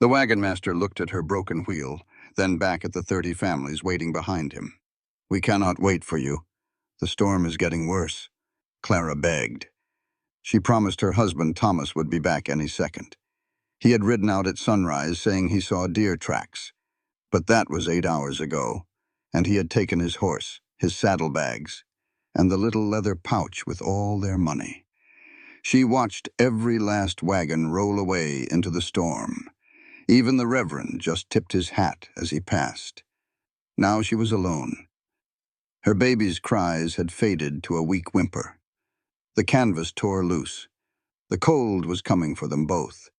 The wagon master looked at her broken wheel, then back at the 30 families waiting behind him. "We cannot wait for you. The storm is getting worse," Clara begged. She promised her husband Thomas would be back any second. He had ridden out at sunrise saying he saw deer tracks. But that was 8 hours ago, and he had taken his horse, his saddlebags, and the little leather pouch with all their money. She watched every last wagon roll away into the storm. Even the Reverend just tipped his hat as he passed. Now she was alone. Her baby's cries had faded to a weak whimper. The canvas tore loose. The cold was coming for them both.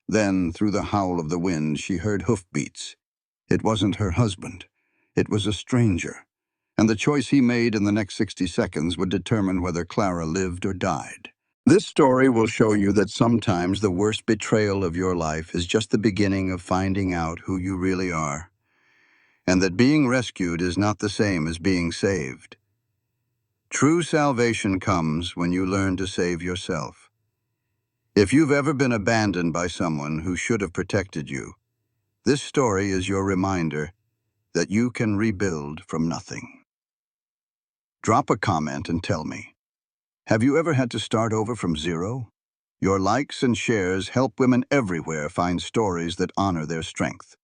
Then, through the howl of the wind, she heard hoofbeats. It wasn't her husband. It was a stranger. And the choice he made in the next 60 seconds would determine whether Clara lived or died. This story will show you that sometimes the worst betrayal of your life is just the beginning of finding out who you really are, and that being rescued is not the same as being saved. True salvation comes when you learn to save yourself. If you've ever been abandoned by someone who should have protected you, this story is your reminder that you can rebuild from nothing. Drop a comment and tell me, have you ever had to start over from zero? Your likes and shares help women everywhere find stories that honor their strength.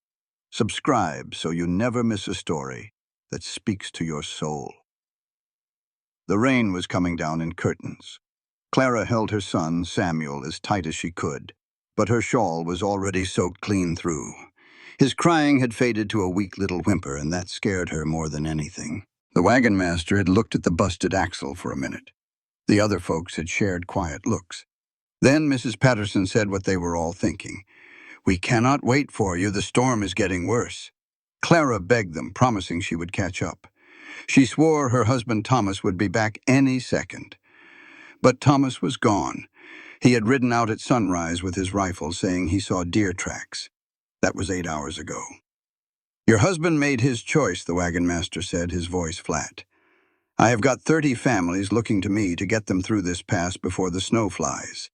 Subscribe so you never miss a story that speaks to your soul. The rain was coming down in curtains. Clara held her son, Samuel, as tight as she could, but her shawl was already soaked clean through. His crying had faded to a weak little whimper, and that scared her more than anything. The wagon master had looked at the busted axle for a minute. The other folks had shared quiet looks. Then Mrs. Patterson said what they were all thinking. "We cannot wait for you. The storm is getting worse." Clara begged them, promising she would catch up. She swore her husband Thomas would be back any second. But Thomas was gone. He had ridden out at sunrise with his rifle, saying he saw deer tracks. That was 8 hours ago. "Your husband made his choice," the wagon master said, his voice flat. "I have got 30 families looking to me to get them through this pass before the snow flies.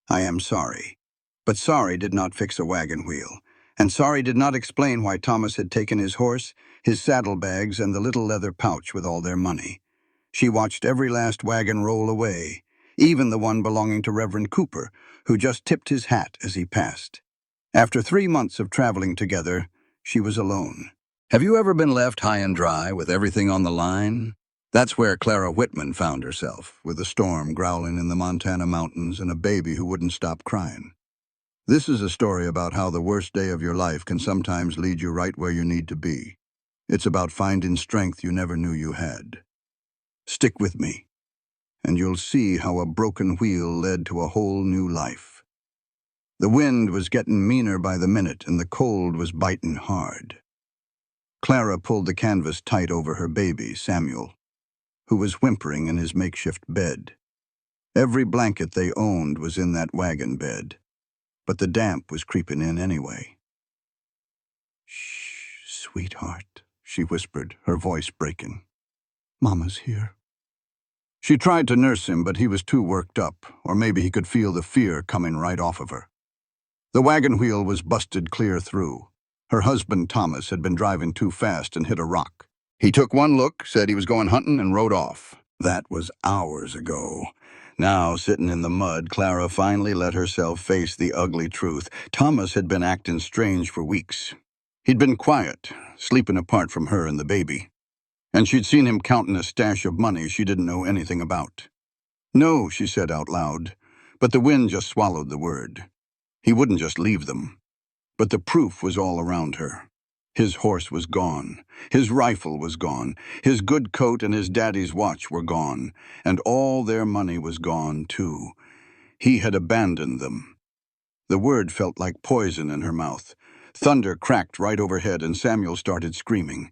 I am sorry." But sorry did not fix a wagon wheel, and sorry did not explain why Thomas had taken his horse, his saddlebags, and the little leather pouch with all their money. She watched every last wagon roll away, even the one belonging to Reverend Cooper, who just tipped his hat as he passed. After 3 months of traveling together, she was alone. Have you ever been left high and dry with everything on the line? That's where Clara Whitman found herself, with a storm growling in the Montana mountains and a baby who wouldn't stop crying. This is a story about how the worst day of your life can sometimes lead you right where you need to be. It's about finding strength you never knew you had. Stick with me, and you'll see how a broken wheel led to a whole new life. The wind was getting meaner by the minute, and the cold was biting hard. Clara pulled the canvas tight over her baby, Samuel, who was whimpering in his makeshift bed. Every blanket they owned was in that wagon bed, but the damp was creeping in anyway. "Shh, sweetheart," she whispered, her voice breaking. "Mama's here." She tried to nurse him, but he was too worked up, or maybe he could feel the fear coming right off of her. The wagon wheel was busted clear through. Her husband, Thomas, had been driving too fast and hit a rock. He took one look, said he was going hunting, and rode off. That was hours ago. Now, sitting in the mud, Clara finally let herself face the ugly truth. Thomas had been acting strange for weeks. He'd been quiet, sleeping apart from her and the baby. And she'd seen him counting a stash of money she didn't know anything about. "No," she said out loud, but the wind just swallowed the word. He wouldn't just leave them. But the proof was all around her. His horse was gone. His rifle was gone. His good coat and his daddy's watch were gone. And all their money was gone, too. He had abandoned them. The word felt like poison in her mouth. Thunder cracked right overhead, and Samuel started screaming.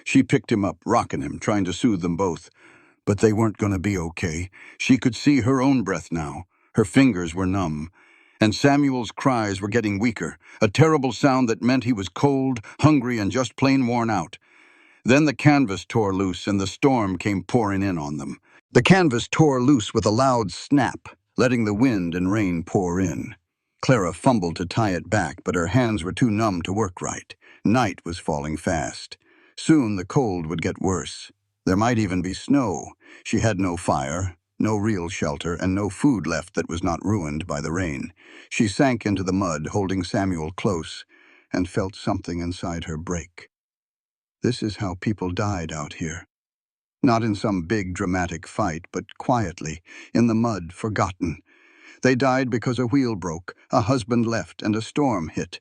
She picked him up, rocking him, trying to soothe them both. But they weren't going to be okay. She could see her own breath now. Her fingers were numb. And Samuel's cries were getting weaker, a terrible sound that meant he was cold, hungry, and just plain worn out. Then the canvas tore loose, and the storm came pouring in on them. The canvas tore loose with a loud snap, letting the wind and rain pour in. Clara fumbled to tie it back, but her hands were too numb to work right. Night was falling fast. Soon the cold would get worse. There might even be snow. She had no fire, no real shelter, and no food left that was not ruined by the rain. She sank into the mud, holding Samuel close, and felt something inside her break. This is how people died out here. Not in some big dramatic fight, but quietly, in the mud, forgotten. They died because a wheel broke, a husband left, and a storm hit.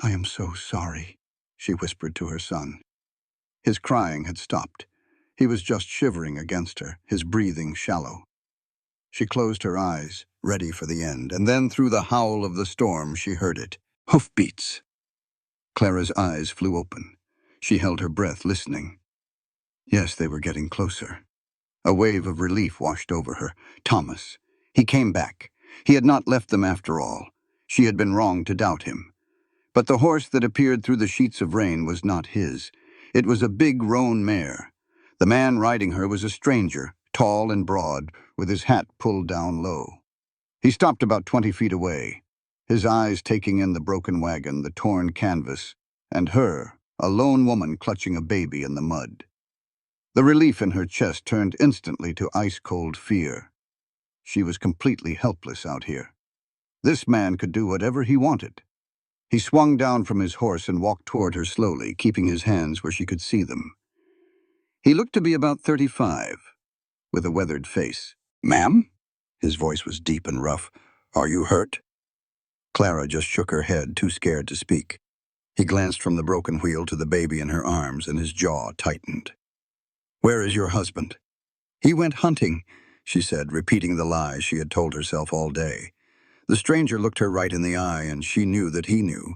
"I am so sorry," she whispered to her son. His crying had stopped. He was just shivering against her, his breathing shallow. She closed her eyes, ready for the end, and then through the howl of the storm she heard it. Hoofbeats. Clara's eyes flew open. She held her breath, listening. Yes, they were getting closer. A wave of relief washed over her. Thomas. He came back. He had not left them after all. She had been wrong to doubt him. But the horse that appeared through the sheets of rain was not his. It was a big roan mare. The man riding her was a stranger, tall and broad, with his hat pulled down low. He stopped about 20 feet away, his eyes taking in the broken wagon, the torn canvas, and her, a lone woman clutching a baby in the mud. The relief in her chest turned instantly to ice-cold fear. She was completely helpless out here. This man could do whatever he wanted. He swung down from his horse and walked toward her slowly, keeping his hands where she could see them. He looked to be about 35, with a weathered face. "Ma'am?" His voice was deep and rough. "Are you hurt?" Clara just shook her head, too scared to speak. He glanced from the broken wheel to the baby in her arms, and his jaw tightened. "Where is your husband?" "He went hunting," she said, repeating the lies she had told herself all day. The stranger looked her right in the eye, and she knew that he knew.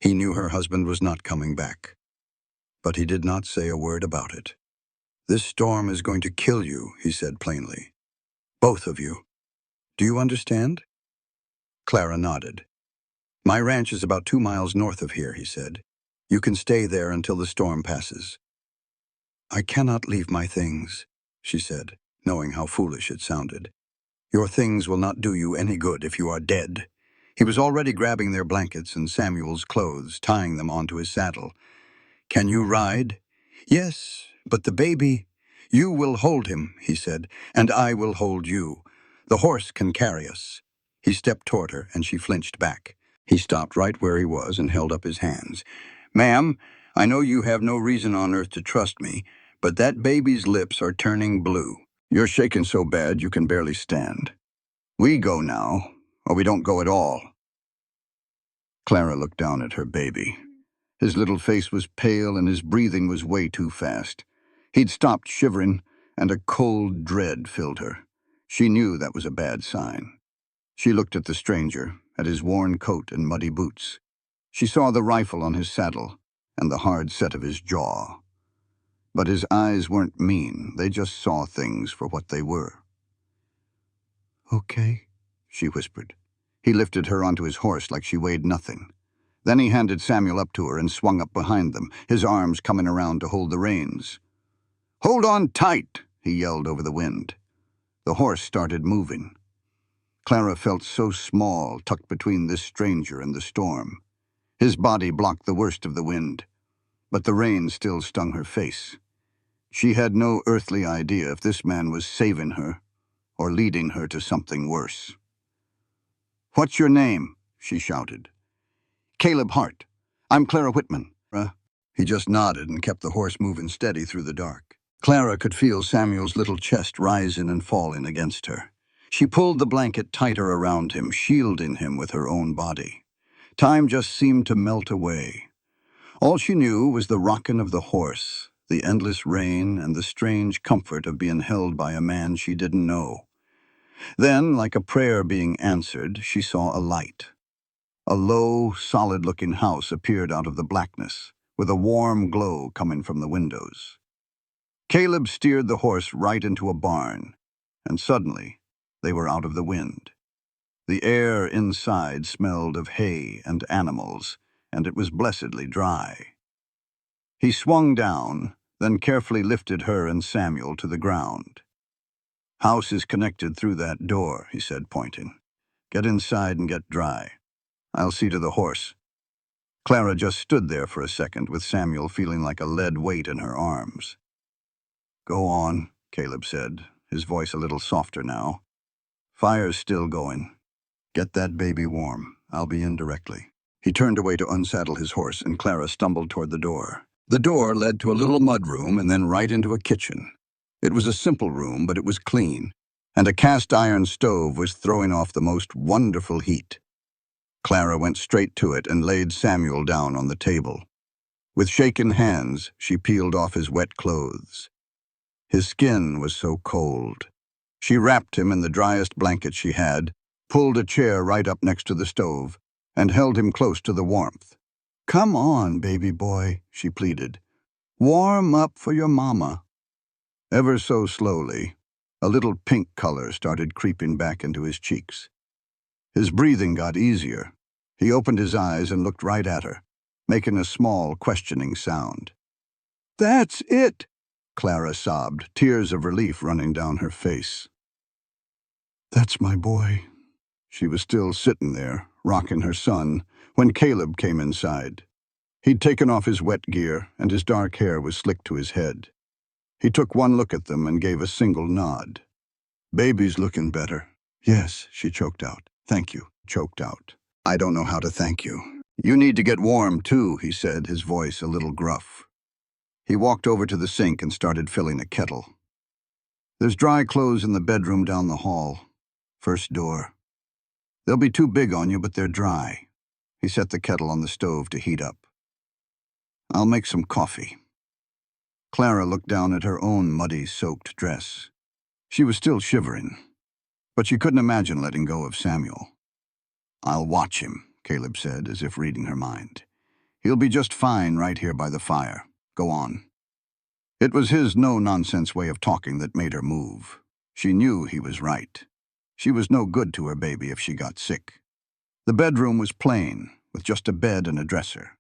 He knew her husband was not coming back. But he did not say a word about it. "This storm is going to kill you," he said plainly. "Both of you. Do you understand?" Clara nodded. "My ranch is about 2 miles north of here," he said. "You can stay there until the storm passes." "I cannot leave my things," she said, knowing how foolish it sounded. "Your things will not do you any good if you are dead." He was already grabbing their blankets and Samuel's clothes, tying them onto his saddle. "Can you ride?" "Yes, but the baby—" "You will hold him," he said, "and I will hold you. The horse can carry us." He stepped toward her, and she flinched back. He stopped right where he was and held up his hands. "Ma'am, I know you have no reason on earth to trust me, but that baby's lips are turning blue. You're shaking so bad you can barely stand. We go now, or we don't go at all." Clara looked down at her baby. His little face was pale and his breathing was way too fast. He'd stopped shivering, and a cold dread filled her. She knew that was a bad sign. She looked at the stranger, at his worn coat and muddy boots. She saw the rifle on his saddle and the hard set of his jaw. But his eyes weren't mean. They just saw things for what they were. "Okay," she whispered. He lifted her onto his horse like she weighed nothing. Then he handed Samuel up to her and swung up behind them, his arms coming around to hold the reins. "Hold on tight," he yelled over the wind. The horse started moving. Clara felt so small, tucked between this stranger and the storm. His body blocked the worst of the wind, but the rain still stung her face. She had no earthly idea if this man was saving her or leading her to something worse. "What's your name?" she shouted. "Caleb Hart. I'm Clara Whitman." He just nodded and kept the horse moving steady through the dark. Clara could feel Samuel's little chest rising and falling against her. She pulled the blanket tighter around him, shielding him with her own body. Time just seemed to melt away. All she knew was the rocking of the horse, the endless rain, and the strange comfort of being held by a man she didn't know. Then, like a prayer being answered, she saw a light. A low, solid-looking house appeared out of the blackness, with a warm glow coming from the windows. Caleb steered the horse right into a barn, and suddenly they were out of the wind. The air inside smelled of hay and animals, and it was blessedly dry. He swung down, then carefully lifted her and Samuel to the ground. "House is connected through that door," he said, pointing. "Get inside and get dry." I'll see to the horse." Clara just stood there for a second, with Samuel feeling like a lead weight in her arms. "Go on," Caleb said, his voice a little softer now. "Fire's still going. Get that baby warm. I'll be in directly." He turned away to unsaddle his horse, and Clara stumbled toward the door. The door led to a little mudroom and then right into a kitchen. It was a simple room, but it was clean, and a cast-iron stove was throwing off the most wonderful heat. Clara went straight to it and laid Samuel down on the table. With shaken hands, she peeled off his wet clothes. His skin was so cold. She wrapped him in the driest blanket she had, pulled a chair right up next to the stove, and held him close to the warmth. "Come on, baby boy," she pleaded. "Warm up for your mama." Ever so slowly, a little pink color started creeping back into his cheeks. His breathing got easier. He opened his eyes and looked right at her, making a small, questioning sound. "That's it," Clara sobbed, tears of relief running down her face. "That's my boy." She was still sitting there, rocking her son, when Caleb came inside. He'd taken off his wet gear, and his dark hair was slicked to his head. He took one look at them and gave a single nod. "Baby's looking better." "Yes," she choked out. "Thank you," choked out. "I don't know how to thank you." "You need to get warm, too," he said, his voice a little gruff. He walked over to the sink and started filling a kettle. "There's dry clothes in the bedroom down the hall. First door. They'll be too big on you, but they're dry." He set the kettle on the stove to heat up. "I'll make some coffee." Clara looked down at her own muddy, soaked dress. She was still shivering, but she couldn't imagine letting go of Samuel. "I'll watch him," Caleb said, as if reading her mind. "He'll be just fine right here by the fire. Go on." It was his no-nonsense way of talking that made her move. She knew he was right. She was no good to her baby if she got sick. The bedroom was plain, with just a bed and a dresser.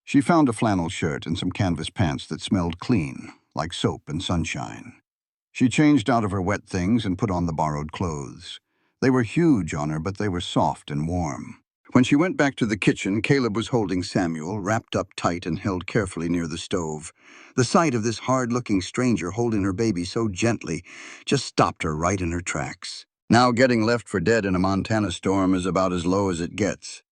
She found a flannel shirt and some canvas pants that smelled clean, like soap and sunshine. She changed out of her wet things and put on the borrowed clothes. They were huge on her, but they were soft and warm. When she went back to the kitchen, Caleb was holding Samuel, wrapped up tight and held carefully near the stove. The sight of this hard-looking stranger holding her baby so gently just stopped her right in her tracks. Now getting left for dead in a Montana storm is about as low as it gets.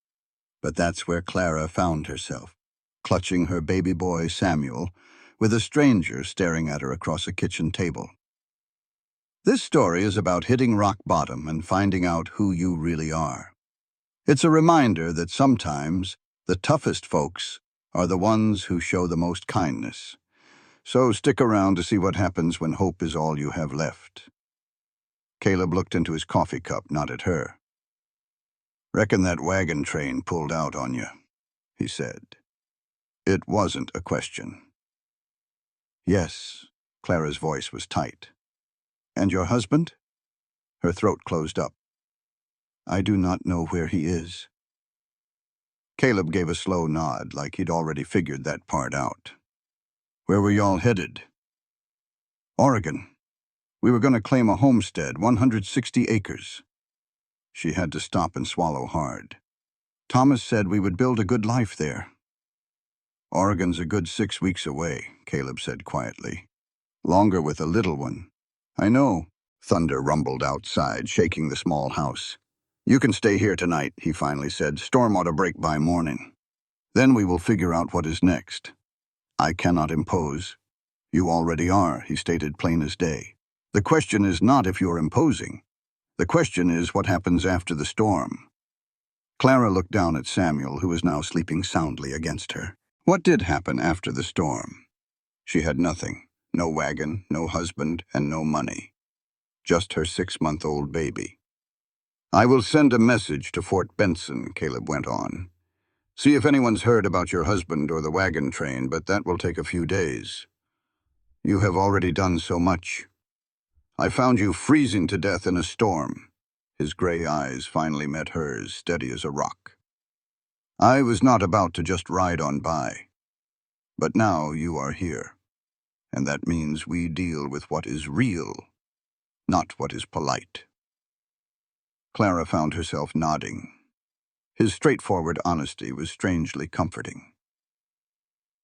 But that's where Clara found herself, clutching her baby boy, Samuel, with a stranger staring at her across a kitchen table. This story is about hitting rock bottom and finding out who you really are. It's a reminder that sometimes the toughest folks are the ones who show the most kindness. So stick around to see what happens when hope is all you have left. Caleb looked into his coffee cup, not at her. "Reckon that wagon train pulled out on you," he said. It wasn't a question. "Yes," Clara's voice was tight. "And your husband?" Her throat closed up. "I do not know where he is." Caleb gave a slow nod, like he'd already figured that part out. "Where were y'all headed?" "Oregon. We were going to claim a homestead, 160 acres. She had to stop and swallow hard. "Thomas said we would build a good life there." "Oregon's a good 6 weeks away," Caleb said quietly. "Longer with a little one." "I know." Thunder rumbled outside, shaking the small house. "You can stay here tonight," he finally said. "Storm ought to break by morning. Then we will figure out what is next." "I cannot impose." "You already are," he stated, plain as day. "The question is not if you're imposing. The question is what happens after the storm." Clara looked down at Samuel, who was now sleeping soundly against her. What did happen after the storm? She had nothing. No wagon, no husband, and no money. Just her 6-month-old baby. "I will send a message to Fort Benson," Caleb went on. "See if anyone's heard about your husband or the wagon train, but that will take a few days. You have already done so much. I found you freezing to death in a storm." His gray eyes finally met hers, steady as a rock. "I was not about to just ride on by. But now you are here, and that means we deal with what is real, not what is polite." Clara found herself nodding. His straightforward honesty was strangely comforting.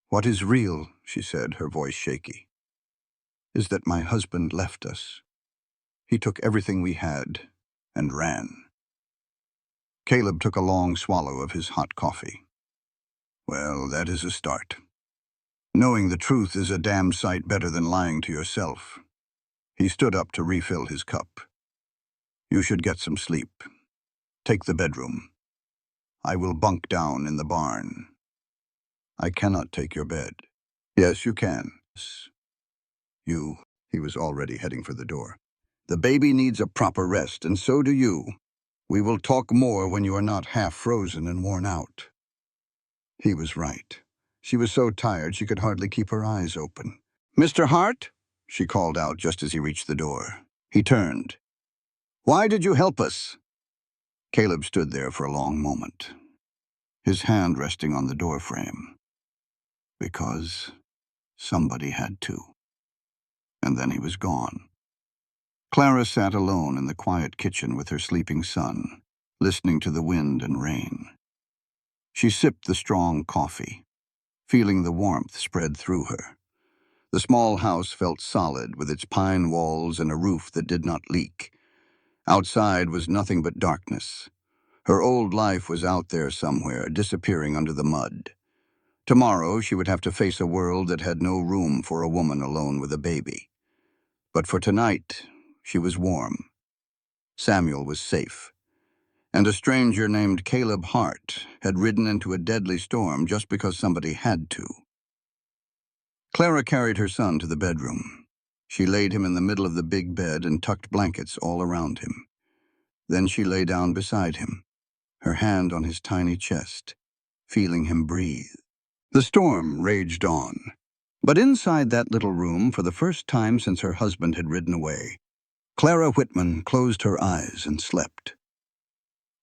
"What is real," she said, her voice shaky, "is that my husband left us. He took everything we had and ran." Caleb took a long swallow of his hot coffee. "Well, that is a start. Knowing the truth is a damn sight better than lying to yourself." He stood up to refill his cup. "You should get some sleep. Take the bedroom. I will bunk down in the barn." "I cannot take your bed." "Yes, you can." "You." He was already heading for the door. "The baby needs a proper rest, and so do you. We will talk more when you are not half frozen and worn out." He was right. She was so tired she could hardly keep her eyes open. "Mr. Hart?" she called out just as he reached the door. He turned. "Why did you help us?" Caleb stood there for a long moment, his hand resting on the doorframe. "Because somebody had to." And then he was gone. Clara sat alone in the quiet kitchen with her sleeping son, listening to the wind and rain. She sipped the strong coffee, feeling the warmth spread through her. The small house felt solid, with its pine walls and a roof that did not leak. Outside was nothing but darkness. Her old life was out there somewhere, disappearing under the mud. Tomorrow she would have to face a world that had no room for a woman alone with a baby. But for tonight, she was warm. Samuel was safe. And a stranger named Caleb Hart had ridden into a deadly storm just because somebody had to. Clara carried her son to the bedroom. She laid him in the middle of the big bed and tucked blankets all around him. Then she lay down beside him, her hand on his tiny chest, feeling him breathe. The storm raged on. But inside that little room, for the first time since her husband had ridden away, Clara Whitman closed her eyes and slept.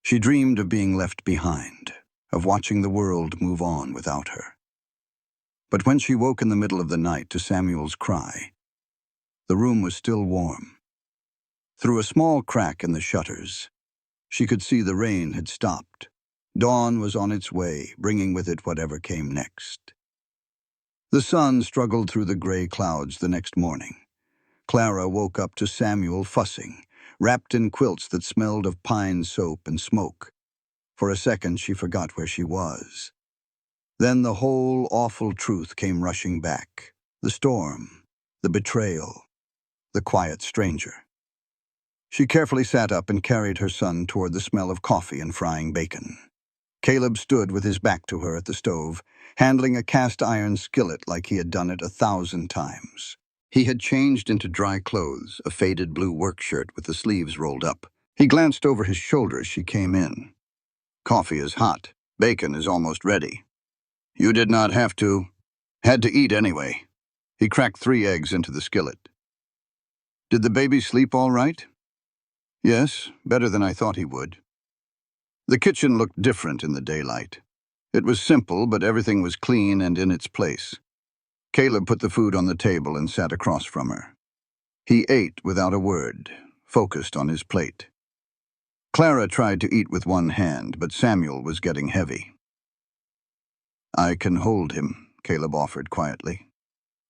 She dreamed of being left behind, of watching the world move on without her. But when she woke in the middle of the night to Samuel's cry, the room was still warm. Through a small crack in the shutters, she could see the rain had stopped. Dawn was on its way, bringing with it whatever came next. The sun struggled through the gray clouds the next morning. Clara woke up to Samuel fussing, wrapped in quilts that smelled of pine soap and smoke. For a second, she forgot where she was. Then the whole awful truth came rushing back. The storm, the betrayal, the quiet stranger. She carefully sat up and carried her son toward the smell of coffee and frying bacon. Caleb stood with his back to her at the stove, handling a cast-iron skillet like he had done it 1,000 times. He had changed into dry clothes, a faded blue work shirt with the sleeves rolled up. He glanced over his shoulder as she came in. "Coffee is hot. Bacon is almost ready." "You did not have to. Had to eat anyway." He cracked 3 eggs into the skillet. "Did the baby sleep all right?" "Yes, better than I thought he would." The kitchen looked different in the daylight. It was simple, but everything was clean and in its place. Caleb put the food on the table and sat across from her. He ate without a word, focused on his plate. Clara tried to eat with one hand, but Samuel was getting heavy. "I can hold him," Caleb offered quietly.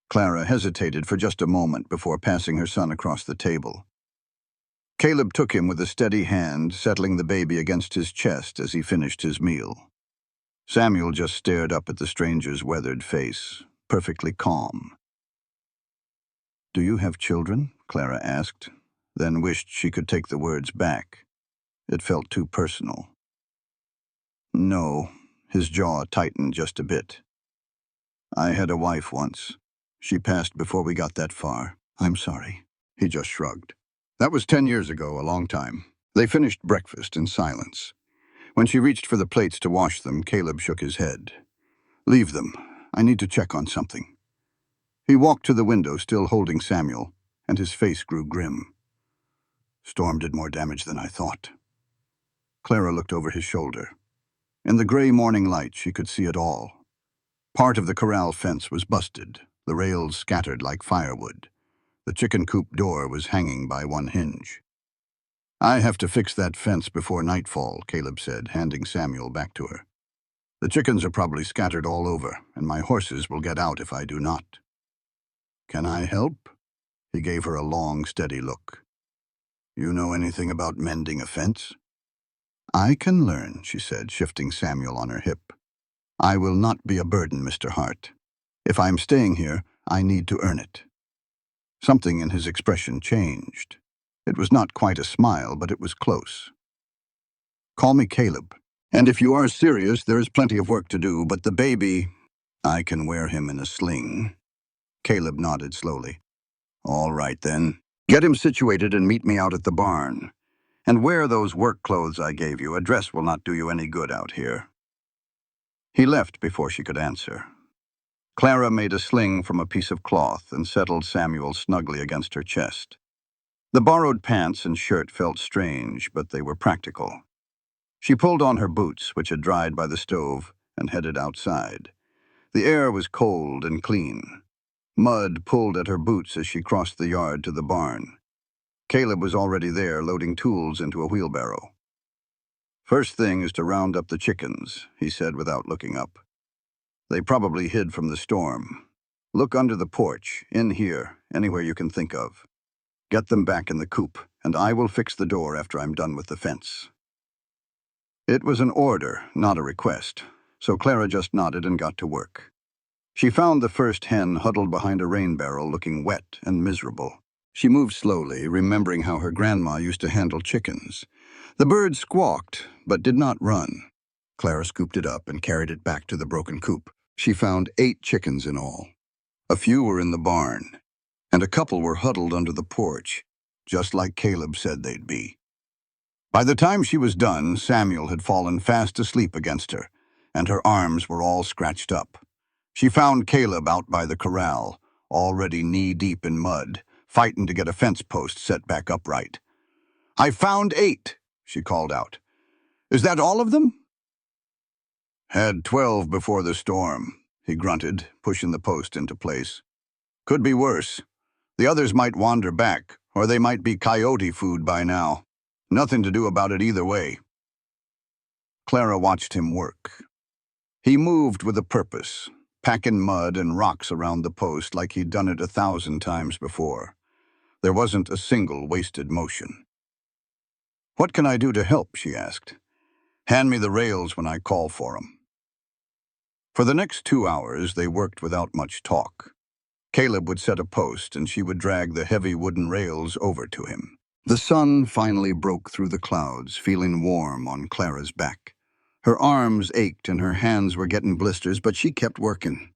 Clara hesitated for just a moment before passing her son across the table. Caleb took him with a steady hand, settling the baby against his chest as he finished his meal. Samuel just stared up at the stranger's weathered face, perfectly calm. "Do you have children?" Clara asked, then wished she could take the words back. It felt too personal. "No." His jaw tightened just a bit. "I had a wife once. She passed before we got that far. I'm sorry." He just shrugged. "That was 10 years ago, a long time." They finished breakfast in silence. When she reached for the plates to wash them, Caleb shook his head. "Leave them. I need to check on something." He walked to the window, still holding Samuel, and his face grew grim. "Storm did more damage than I thought." Clara looked over his shoulder. In the gray morning light, she could see it all. Part of the corral fence was busted, the rails scattered like firewood. The chicken coop door was hanging by one hinge. I have to fix that fence before nightfall, Caleb said, handing Samuel back to her. The chickens are probably scattered all over, and my horses will get out if I do not. Can I help? He gave her a long, steady look. You know anything about mending a fence? I can learn, she said, shifting Samuel on her hip. I will not be a burden, Mr. Hart. If I'm staying here, I need to earn it. Something in his expression changed. It was not quite a smile, but it was close. Call me Caleb. And if you are serious, there is plenty of work to do, but the baby, I can wear him in a sling. Caleb nodded slowly. All right, then. Get him situated and meet me out at the barn. And wear those work clothes I gave you. A dress will not do you any good out here. He left before she could answer. Clara made a sling from a piece of cloth and settled Samuel snugly against her chest. The borrowed pants and shirt felt strange, but they were practical. She pulled on her boots, which had dried by the stove, and headed outside. The air was cold and clean. Mud pulled at her boots as she crossed the yard to the barn. Caleb was already there, loading tools into a wheelbarrow. First thing is to round up the chickens, he said without looking up. They probably hid from the storm. Look under the porch, in here, anywhere you can think of. Get them back in the coop, and I will fix the door after I'm done with the fence. It was an order, not a request, so Clara just nodded and got to work. She found the first hen huddled behind a rain barrel, looking wet and miserable. She moved slowly, remembering how her grandma used to handle chickens. The bird squawked, but did not run. Clara scooped it up and carried it back to the broken coop. She found 8 chickens in all. A few were in the barn, and a couple were huddled under the porch, just like Caleb said they'd be. By the time she was done, Samuel had fallen fast asleep against her, and her arms were all scratched up. She found Caleb out by the corral, already knee-deep in mud, fighting to get a fence post set back upright. I found 8, she called out. Is that all of them? Had 12 before the storm, he grunted, pushing the post into place. Could be worse. The others might wander back, or they might be coyote food by now. Nothing to do about it either way. Clara watched him work. He moved with a purpose, packing mud and rocks around the post like he'd done it 1,000 times before. There wasn't a single wasted motion. What can I do to help, she asked. Hand me the rails when I call for 'em. For the next 2 hours, they worked without much talk. Caleb would set a post, and she would drag the heavy wooden rails over to him. The sun finally broke through the clouds, feeling warm on Clara's back. Her arms ached and her hands were getting blisters, but she kept working.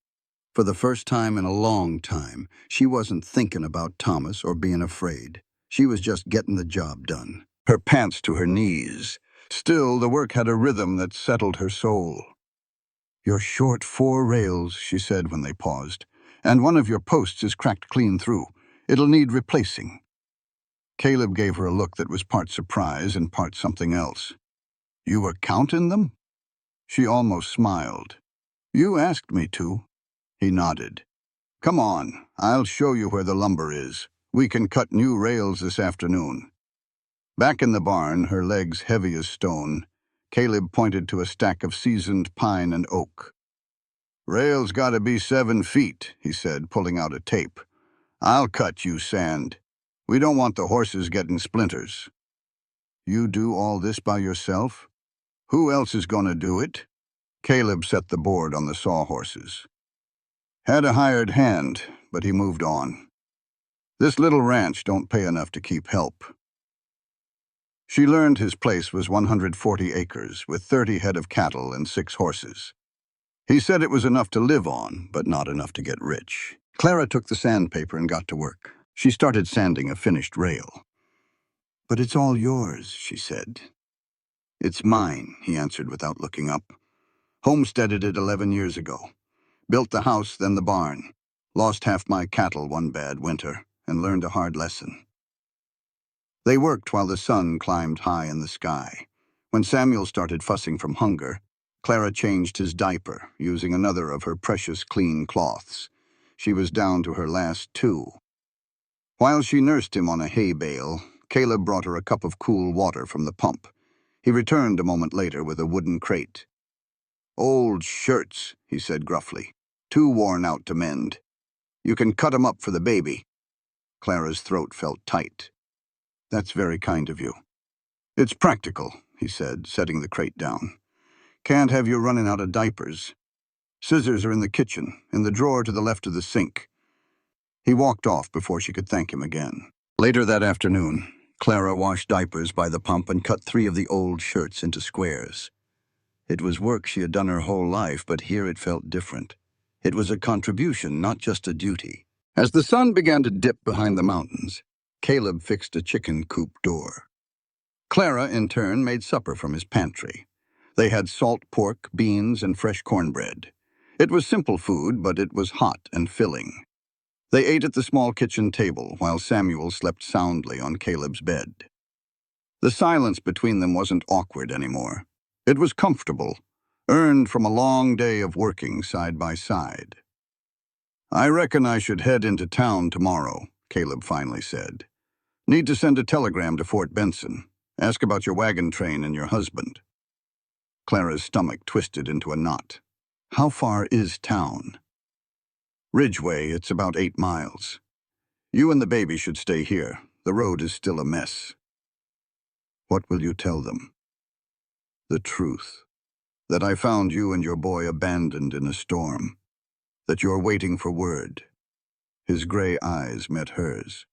For the first time in a long time, she wasn't thinking about Thomas or being afraid. She was just getting the job done, her pants to her knees. Still, the work had a rhythm that settled her soul. You're short 4 rails, she said when they paused, and one of your posts is cracked clean through. It'll need replacing. Caleb gave her a look that was part surprise and part something else. You were counting them? She almost smiled. You asked me to. He nodded. Come on, I'll show you where the lumber is. We can cut new rails this afternoon. Back in the barn, her legs heavy as stone, Caleb pointed to a stack of seasoned pine and oak. Rails gotta be 7 feet, he said, pulling out a tape. I'll cut you sand. We don't want the horses getting splinters. You do all this by yourself? Who else is gonna do it? Caleb set the board on the sawhorses. Had a hired hand, but he moved on. This little ranch don't pay enough to keep help. She learned his place was 140 acres, with 30 head of cattle and 6 horses. He said it was enough to live on, but not enough to get rich. Clara took the sandpaper and got to work. She started sanding a finished rail. But it's all yours, she said. It's mine, he answered without looking up. Homesteaded it 11 years ago. Built the house, then the barn. Lost half my cattle one bad winter, and learned a hard lesson. They worked while the sun climbed high in the sky. When Samuel started fussing from hunger, Clara changed his diaper, using another of her precious clean cloths. She was down to her last 2. While she nursed him on a hay bale, Caleb brought her a cup of cool water from the pump. He returned a moment later with a wooden crate. "Old shirts," he said gruffly. "Too worn out to mend. You can cut 'em up for the baby." Clara's throat felt tight. "That's very kind of you." "It's practical," he said, setting the crate down. "Can't have you running out of diapers. Scissors are in the kitchen, in the drawer to the left of the sink." He walked off before she could thank him again. Later that afternoon, Clara washed diapers by the pump and cut 3 of the old shirts into squares. It was work she had done her whole life, but here it felt different. It was a contribution, not just a duty. As the sun began to dip behind the mountains, Caleb fixed a chicken coop door. Clara, in turn, made supper from his pantry. They had salt pork, beans, and fresh cornbread. It was simple food, but it was hot and filling. They ate at the small kitchen table while Samuel slept soundly on Caleb's bed. The silence between them wasn't awkward anymore. It was comfortable, earned from a long day of working side by side. "I reckon I should head into town tomorrow," Caleb finally said. "Need to send a telegram to Fort Benson. Ask about your wagon train and your husband." Clara's stomach twisted into a knot. "How far is town?" "Ridgeway, it's about 8 miles. You and the baby should stay here. The road is still a mess." "What will you tell them?" "The truth. That I found you and your boy abandoned in a storm. That you're waiting for word." His gray eyes met hers.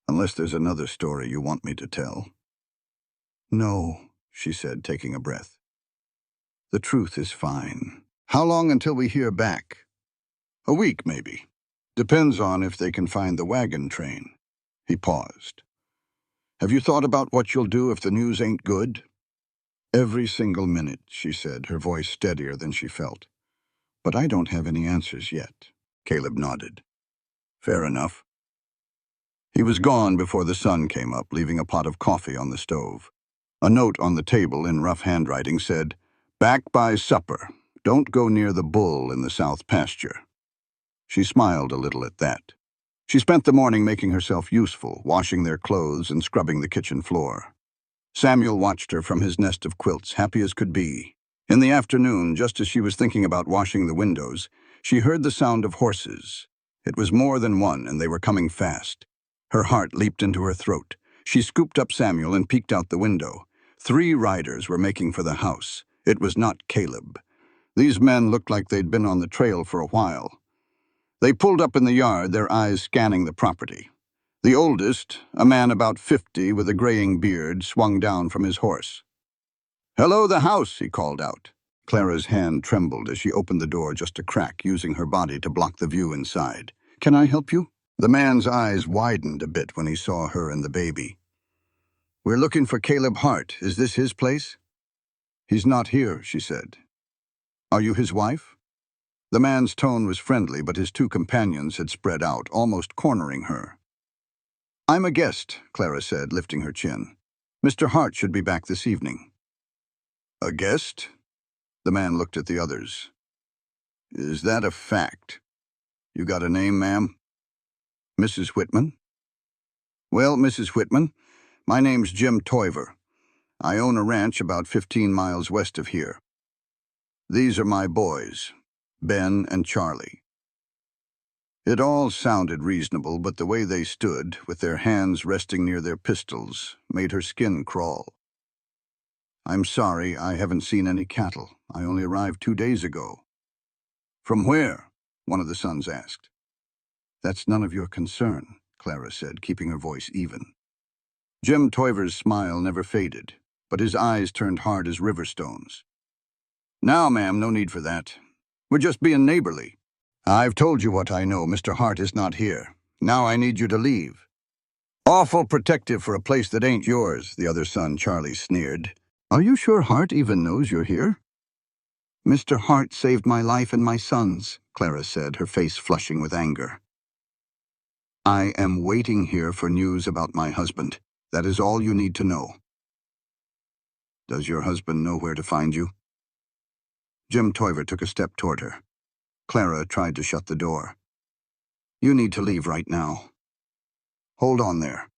"Unless there's another story you want me to tell." "No," she said, taking a breath. "The truth is fine. How long until we hear back?" "A week, maybe. Depends on if they can find the wagon train." He paused. "Have you thought about what you'll do if the news ain't good?" "Every single minute," she said, her voice steadier than she felt. "But I don't have any answers yet." Caleb nodded. "Fair enough." He was gone before the sun came up, leaving a pot of coffee on the stove. A note on the table in rough handwriting said, "Back by supper. Don't go near the bull in the south pasture." She smiled a little at that. She spent the morning making herself useful, washing their clothes and scrubbing the kitchen floor. Samuel watched her from his nest of quilts, happy as could be. In the afternoon, just as she was thinking about washing the windows, she heard the sound of horses. It was more than one, and they were coming fast. Her heart leaped into her throat. She scooped up Samuel and peeked out the window. 3 riders were making for the house. It was not Caleb. These men looked like they'd been on the trail for a while. They pulled up in the yard, their eyes scanning the property. The oldest, a man about 50 with a graying beard, swung down from his horse. "Hello, the house," he called out. Clara's hand trembled as she opened the door just a crack, using her body to block the view inside. "Can I help you?" The man's eyes widened a bit when he saw her and the baby. "We're looking for Caleb Hart. Is this his place?" "He's not here," she said. "Are you his wife?" The man's tone was friendly, but his 2 companions had spread out, almost cornering her. "I'm a guest," Clara said, lifting her chin. "Mr. Hart should be back this evening." "A guest?" The man looked at the others. "Is that a fact? You got a name, ma'am?" "Mrs. Whitman." "Well, Mrs. Whitman, my name's Jim Toiver. I own a ranch about 15 miles west of here. These are my boys, Ben and Charlie." It all sounded reasonable, but the way they stood, with their hands resting near their pistols, made her skin crawl. "I'm sorry, I haven't seen any cattle. I only arrived 2 days ago." "From where?" one of the sons asked. "That's none of your concern," Clara said, keeping her voice even. Jim Toiver's smile never faded, but his eyes turned hard as river stones. "Now, ma'am, no need for that. We're just being neighborly. I've told you what I know. Mr. Hart is not here. Now I need you to leave." "Awful protective for a place that ain't yours," the other son, Charlie, sneered. "Are you sure Hart even knows you're here?" "Mr. Hart saved my life and my son's," Clara said, her face flushing with anger. "I am waiting here for news about my husband. That is all you need to know." "Does your husband know where to find you?" Jim Toiver took a step toward her. Clara tried to shut the door. "You need to leave right now." "Hold on there."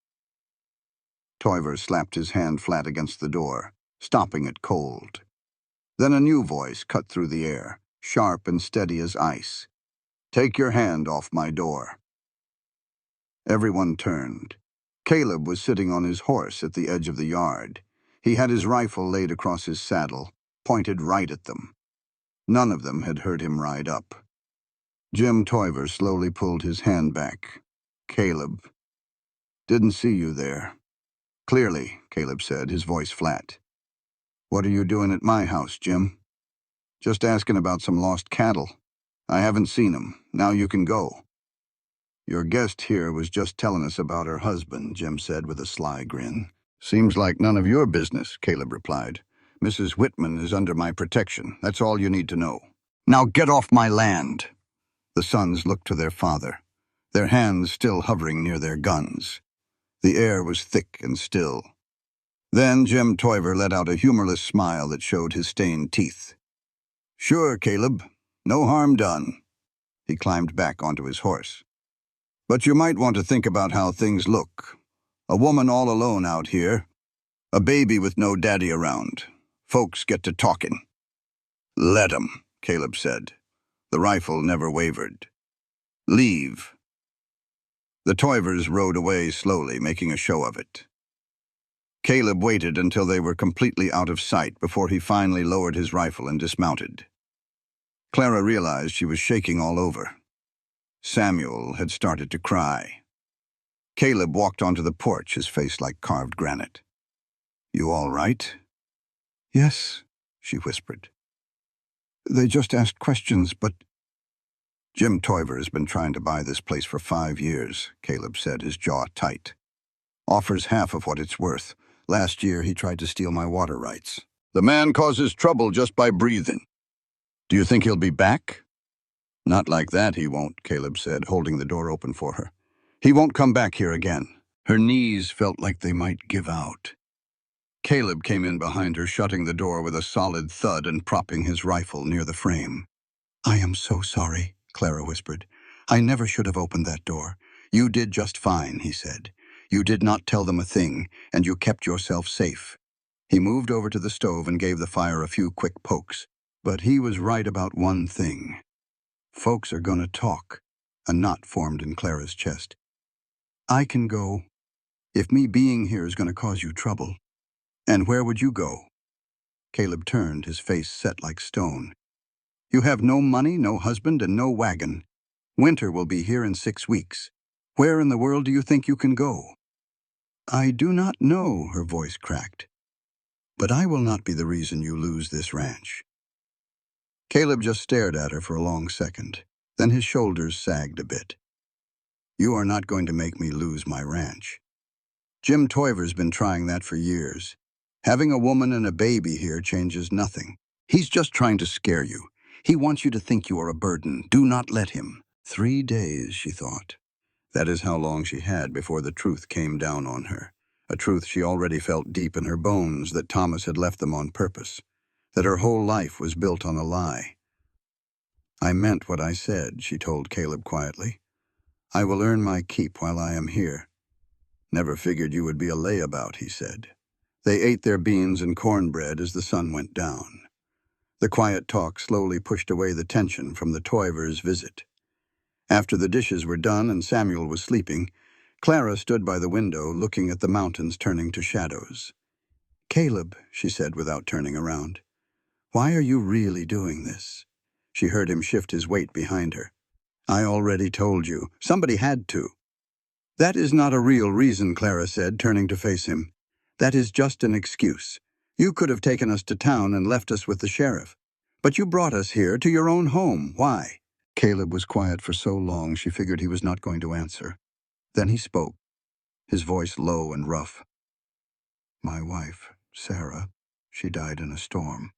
Toiver slapped his hand flat against the door, stopping it cold. Then a new voice cut through the air, sharp and steady as ice. "Take your hand off my door." Everyone turned. Caleb was sitting on his horse at the edge of the yard. He had his rifle laid across his saddle, pointed right at them. None of them had heard him ride up. Jim Toiver slowly pulled his hand back. "Caleb, didn't see you there." "Clearly," Caleb said, his voice flat. "What are you doing at my house, Jim?" "Just asking about some lost cattle. I haven't seen 'em. Now you can go." "Your guest here was just telling us about her husband," Jim said with a sly grin. "Seems like none of your business," Caleb replied. "Mrs. Whitman is under my protection. That's all you need to know. Now get off my land." The sons looked to their father, their hands still hovering near their guns. The air was thick and still. Then Jim Toiver let out a humorless smile that showed his stained teeth. "Sure, Caleb. No harm done." He climbed back onto his horse. "But you might want to think about how things look. A woman all alone out here. A baby with no daddy around. Folks get to talking." "Let 'em," Caleb said. The rifle never wavered. "Leave." The Toivers rode away slowly, making a show of it. Caleb waited until they were completely out of sight before he finally lowered his rifle and dismounted. Clara realized she was shaking all over. Samuel had started to cry. Caleb walked onto the porch, his face like carved granite. "You all right?" "Yes," she whispered. "They just asked questions, but—" "Jim Toiver has been trying to buy this place for 5 years," Caleb said, his jaw tight. "Offers half of what it's worth. Last year he tried to steal my water rights. The man causes trouble just by breathing. Do you think he'll be back?" "Not like that, he won't," Caleb said, holding the door open for her. "He won't come back here again." Her knees felt like they might give out. Caleb came in behind her, shutting the door with a solid thud and propping his rifle near the frame. "I am so sorry," Clara whispered. "I never should have opened that door." "You did just fine," he said. "You did not tell them a thing, and you kept yourself safe." He moved over to the stove and gave the fire a few quick pokes. But he was right about one thing. Folks are gonna talk. A knot formed in Clara's chest. "I can go. If me being here is gonna cause you trouble." "And where would you go?" Caleb turned, his face set like stone. "You have no money, no husband, and no wagon. Winter will be here in 6 weeks. Where in the world do you think you can go?" "I do not know," her voice cracked. "But I will not be the reason you lose this ranch." Caleb just stared at her for a long second. Then his shoulders sagged a bit. "You are not going to make me lose my ranch. Jim Toiver's been trying that for years. Having a woman and a baby here changes nothing. He's just trying to scare you. He wants you to think you are a burden. Do not let him." 3 days, she thought. That is how long she had before the truth came down on her. A truth she already felt deep in her bones, that Thomas had left them on purpose. That her whole life was built on a lie. "I meant what I said," she told Caleb quietly. "I will earn my keep while I am here." "Never figured you would be a layabout," he said. They ate their beans and cornbread as the sun went down. The quiet talk slowly pushed away the tension from the Toivers' visit. After the dishes were done and Samuel was sleeping, Clara stood by the window looking at the mountains turning to shadows. "Caleb," she said without turning around, "why are you really doing this?" She heard him shift his weight behind her. "I already told you. Somebody had to." "That is not a real reason," Clara said, turning to face him. "That is just an excuse. You could have taken us to town and left us with the sheriff. But you brought us here, to your own home. Why?" Caleb was quiet for so long she figured he was not going to answer. Then he spoke, his voice low and rough. "My wife, Sarah, she died in a storm.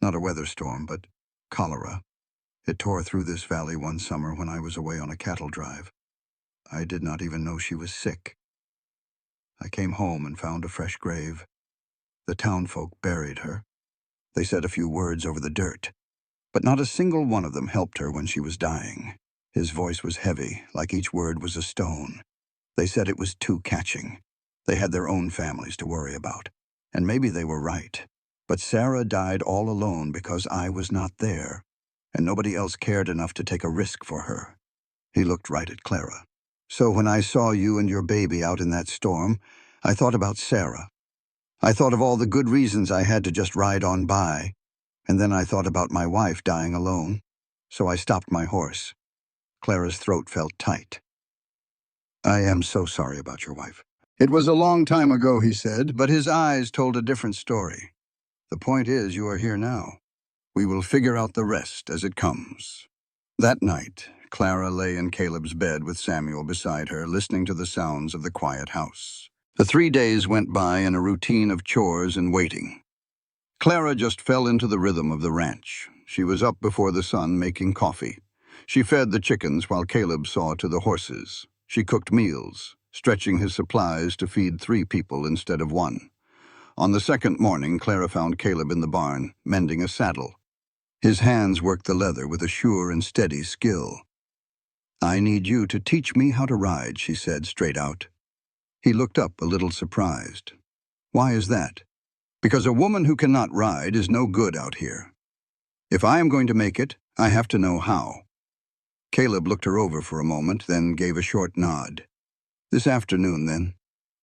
Not a weather storm, but cholera. It tore through this valley one summer when I was away on a cattle drive. I did not even know she was sick. I came home and found a fresh grave. The townfolk buried her. They said a few words over the dirt, but not a single one of them helped her when she was dying." His voice was heavy, like each word was a stone. "They said it was too catching. They had their own families to worry about. And maybe they were right. But Sarah died all alone because I was not there, and nobody else cared enough to take a risk for her. He looked right at Clara. So when I saw you and your baby out in that storm, I thought about Sarah. I thought of all the good reasons I had to just ride on by, and then I thought about my wife dying alone. So I stopped my horse. Clara's throat felt tight. I am so sorry about your wife. It was a long time ago, he said, but his eyes told a different story. The point is, you are here now. We will figure out the rest as it comes. That night, Clara lay in Caleb's bed with Samuel beside her, listening to the sounds of the quiet house. The 3 days went by in a routine of chores and waiting. Clara just fell into the rhythm of the ranch. She was up before the sun making coffee. She fed the chickens while Caleb saw to the horses. She cooked meals, stretching his supplies to feed 3 people instead of 1. On the second morning, Clara found Caleb in the barn, mending a saddle. His hands worked the leather with a sure and steady skill. I need you to teach me how to ride, she said straight out. He looked up a little surprised. Why is that? Because a woman who cannot ride is no good out here. If I am going to make it, I have to know how. Caleb looked her over for a moment, then gave a short nod. This afternoon, then.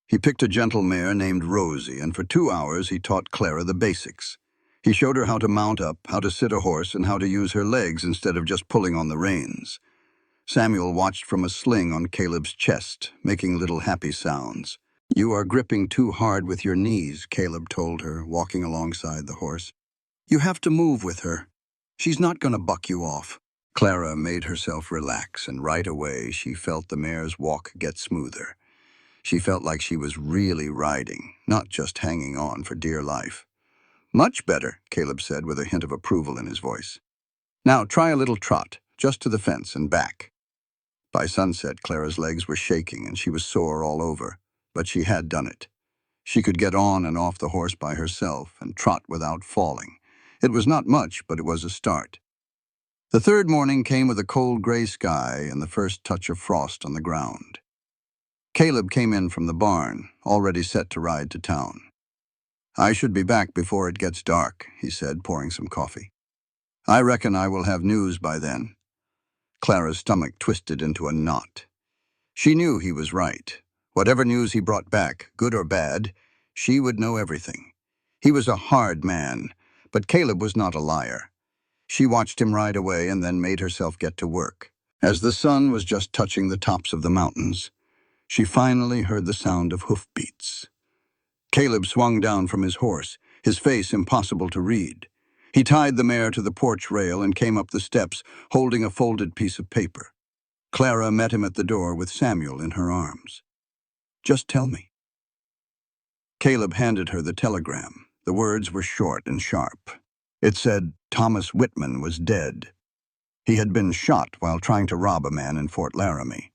He picked a gentle mare named Rosie, and for 2 hours he taught Clara the basics. He showed her how to mount up, how to sit a horse, and how to use her legs instead of just pulling on the reins. Samuel watched from a sling on Caleb's chest, making little happy sounds. You are gripping too hard with your knees, Caleb told her, walking alongside the horse. You have to move with her. She's not going to buck you off. Clara made herself relax, and right away she felt the mare's walk get smoother. She felt like she was really riding, not just hanging on for dear life. Much better, Caleb said with a hint of approval in his voice. Now try a little trot, just to the fence and back. By sunset, Clara's legs were shaking and she was sore all over, but she had done it. She could get on and off the horse by herself and trot without falling. It was not much, but it was a start. The third morning came with a cold gray sky and the first touch of frost on the ground. Caleb came in from the barn, already set to ride to town. I should be back before it gets dark, he said, pouring some coffee. I reckon I will have news by then. Clara's stomach twisted into a knot. She knew he was right. Whatever news he brought back, good or bad, she would know everything. He was a hard man, but Caleb was not a liar. She watched him ride away and then made herself get to work. As the sun was just touching the tops of the mountains, she finally heard the sound of hoofbeats. Caleb swung down from his horse, his face impossible to read. He tied the mare to the porch rail and came up the steps, holding a folded piece of paper. Clara met him at the door with Samuel in her arms. Just tell me. Caleb handed her the telegram. The words were short and sharp. It said Thomas Whitman was dead. He had been shot while trying to rob a man in Fort Laramie.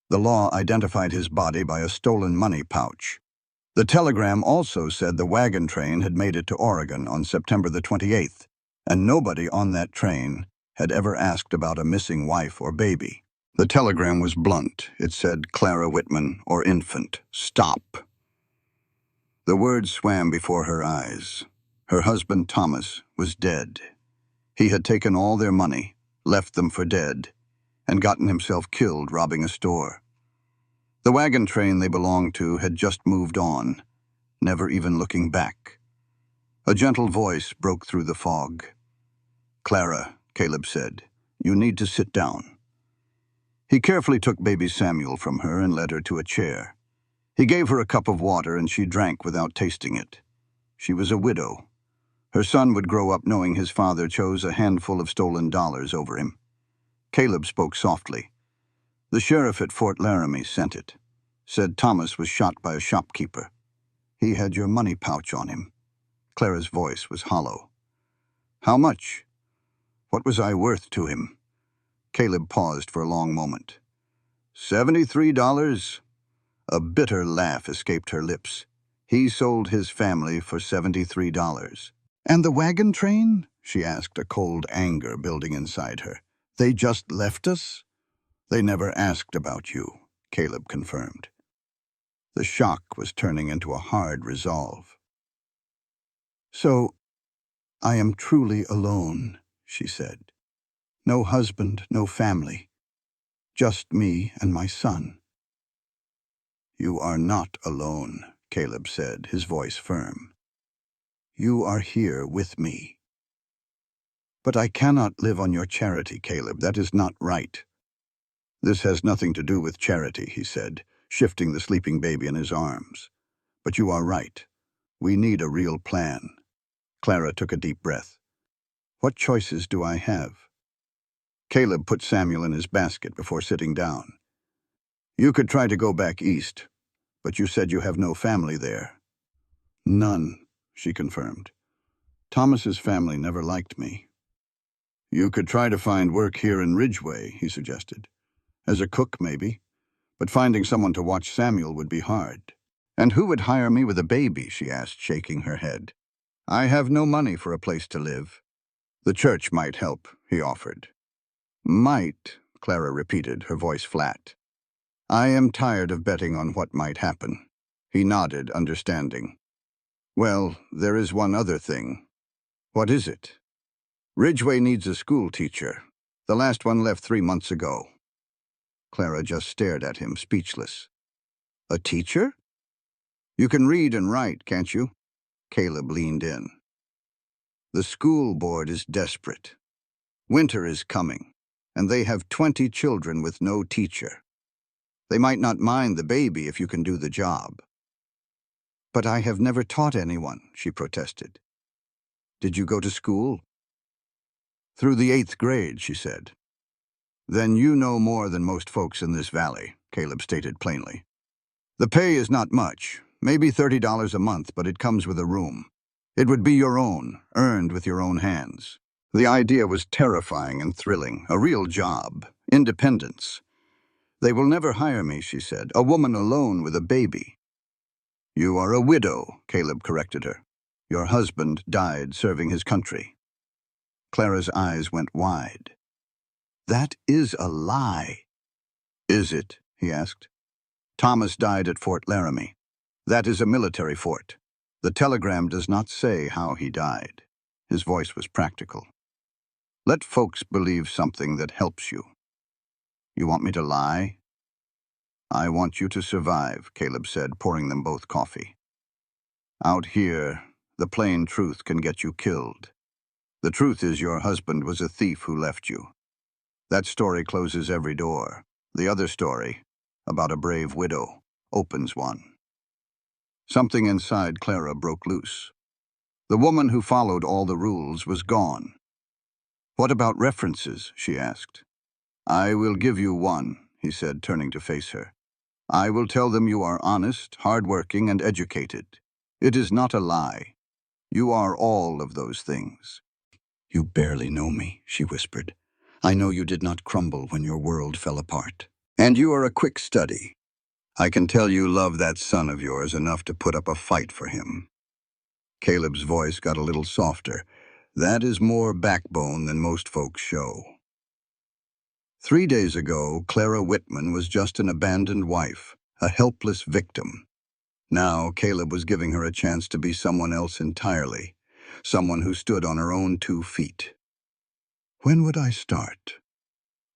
The law identified his body by a stolen money pouch. The telegram also said the wagon train had made it to Oregon on September the 28th, and nobody on that train had ever asked about a missing wife or baby. The telegram was blunt. It said, Clara Whitman or infant, stop. The words swam before her eyes. Her husband, Thomas, was dead. He had taken all their money, left them for dead, and gotten himself killed robbing a store. The wagon train they belonged to had just moved on, never even looking back. A gentle voice broke through the fog. Clara, Caleb said, you need to sit down. He carefully took baby Samuel from her and led her to a chair. He gave her a cup of water and she drank without tasting it. She was a widow. Her son would grow up knowing his father chose a handful of stolen dollars over him. Caleb spoke softly. The sheriff at Fort Laramie sent it. Said Thomas was shot by a shopkeeper. He had your money pouch on him. Clara's voice was hollow. How much? What was I worth to him? Caleb paused for a long moment. $73. A bitter laugh escaped her lips. He sold his family for $73. And the wagon train? She asked, a cold anger building inside her. They just left us? They never asked about you, Caleb confirmed. The shock was turning into a hard resolve. "So, I am truly alone," she said. "No husband, no family. Just me and my son." "You are not alone," Caleb said, his voice firm. "You are here with me." "But I cannot live on your charity, Caleb. That is not right." "This has nothing to do with charity," he said, shifting the sleeping baby in his arms. "But you are right. We need a real plan." Clara took a deep breath. "What choices do I have?" Caleb put Samuel in his basket before sitting down. "You could try to go back east, but you said you have no family there." "None," she confirmed. "Thomas's family never liked me." "You could try to find work here in Ridgeway," he suggested. "As a cook, maybe. But finding someone to watch Samuel would be hard." "And who would hire me with a baby?" she asked, shaking her head. "I have no money for a place to live." "The church might help," he offered. "Might," Clara repeated, her voice flat. "I am tired of betting on what might happen." He nodded, understanding. "Well, there is one other thing." "What is it?" "Ridgeway needs a school teacher. The last one left 3 months ago." Clara just stared at him, speechless. "A teacher?" "You can read and write, can't you?" Caleb leaned in. "The school board is desperate. Winter is coming, and they have 20 children with no teacher. They might not mind the baby if you can do the job." "But I have never taught anyone," she protested. "Did you go to school?" "Through the 8th grade," she said. "Then you know more than most folks in this valley," Caleb stated plainly. "The pay is not much, maybe $30 a month, but it comes with a room. It would be your own, earned with your own hands." The idea was terrifying and thrilling, a real job, independence. "They will never hire me," she said, "a woman alone with a baby." "You are a widow," Caleb corrected her. "Your husband died serving his country." Clara's eyes went wide. "That is a lie." "Is it?" he asked. "Thomas died at Fort Laramie. That is a military fort. The telegram does not say how he died." His voice was practical. "Let folks believe something that helps you." "You want me to lie?" "I want you to survive," Caleb said, pouring them both coffee. "Out here, the plain truth can get you killed. The truth is your husband was a thief who left you. That story closes every door. The other story, about a brave widow, opens one." Something inside Clara broke loose. The woman who followed all the rules was gone. "What about references?" she asked. "I will give you one," he said, turning to face her. "I will tell them you are honest, hardworking, and educated. It is not a lie. You are all of those things." "You barely know me," she whispered. "I know you did not crumble when your world fell apart. And you are a quick study. I can tell you love that son of yours enough to put up a fight for him." Caleb's voice got a little softer. "That is more backbone than most folks show." 3 days ago, Clara Whitman was just an abandoned wife, a helpless victim. Now, Caleb was giving her a chance to be someone else entirely, someone who stood on her own 2 feet. "When would I start?"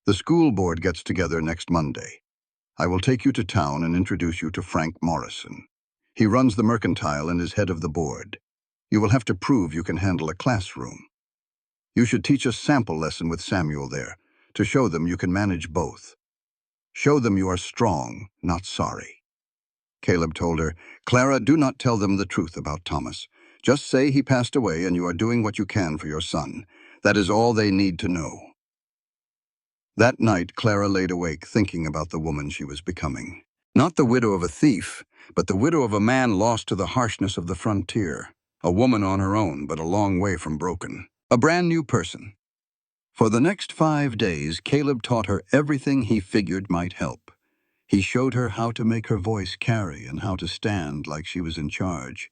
"The school board gets together next Monday. I will take you to town and introduce you to Frank Morrison. He runs the mercantile and is head of the board. You will have to prove you can handle a classroom. You should teach a sample lesson with Samuel there, to show them you can manage both. Show them you are strong, not sorry." Caleb told her, "Clara, do not tell them the truth about Thomas. Just say he passed away and you are doing what you can for your son. That is all they need to know." That night, Clara laid awake thinking about the woman she was becoming. Not the widow of a thief, but the widow of a man lost to the harshness of the frontier. A woman on her own, but a long way from broken. A brand new person. For the next 5 days, Caleb taught her everything he figured might help. He showed her how to make her voice carry and how to stand like she was in charge.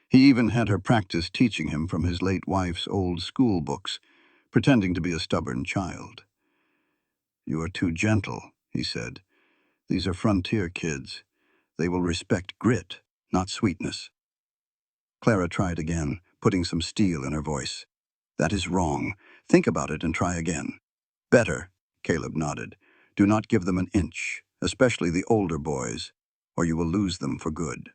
He even had her practice teaching him from his late wife's old school books, pretending to be a stubborn child. "You are too gentle," he said. "These are frontier kids. They will respect grit, not sweetness. Clara tried again, putting some steel in her voice. That is wrong. Think about it and try again. Better, Caleb nodded. Do not give them an inch, especially the older boys, or you will lose them for good.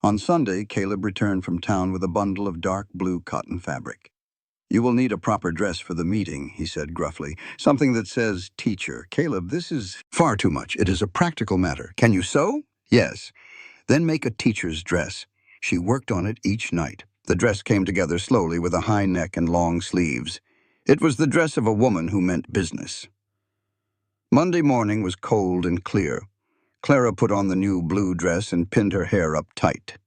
On Sunday, Caleb returned from town with a bundle of dark blue cotton fabric. You will need a proper dress for the meeting, he said gruffly. Something that says teacher. Caleb, this is far too much. It is a practical matter. Can you sew? Yes. Then make a teacher's dress. She worked on it each night. The dress came together slowly with a high neck and long sleeves. It was the dress of a woman who meant business. Monday morning was cold and clear. Clara put on the new blue dress and pinned her hair up tight.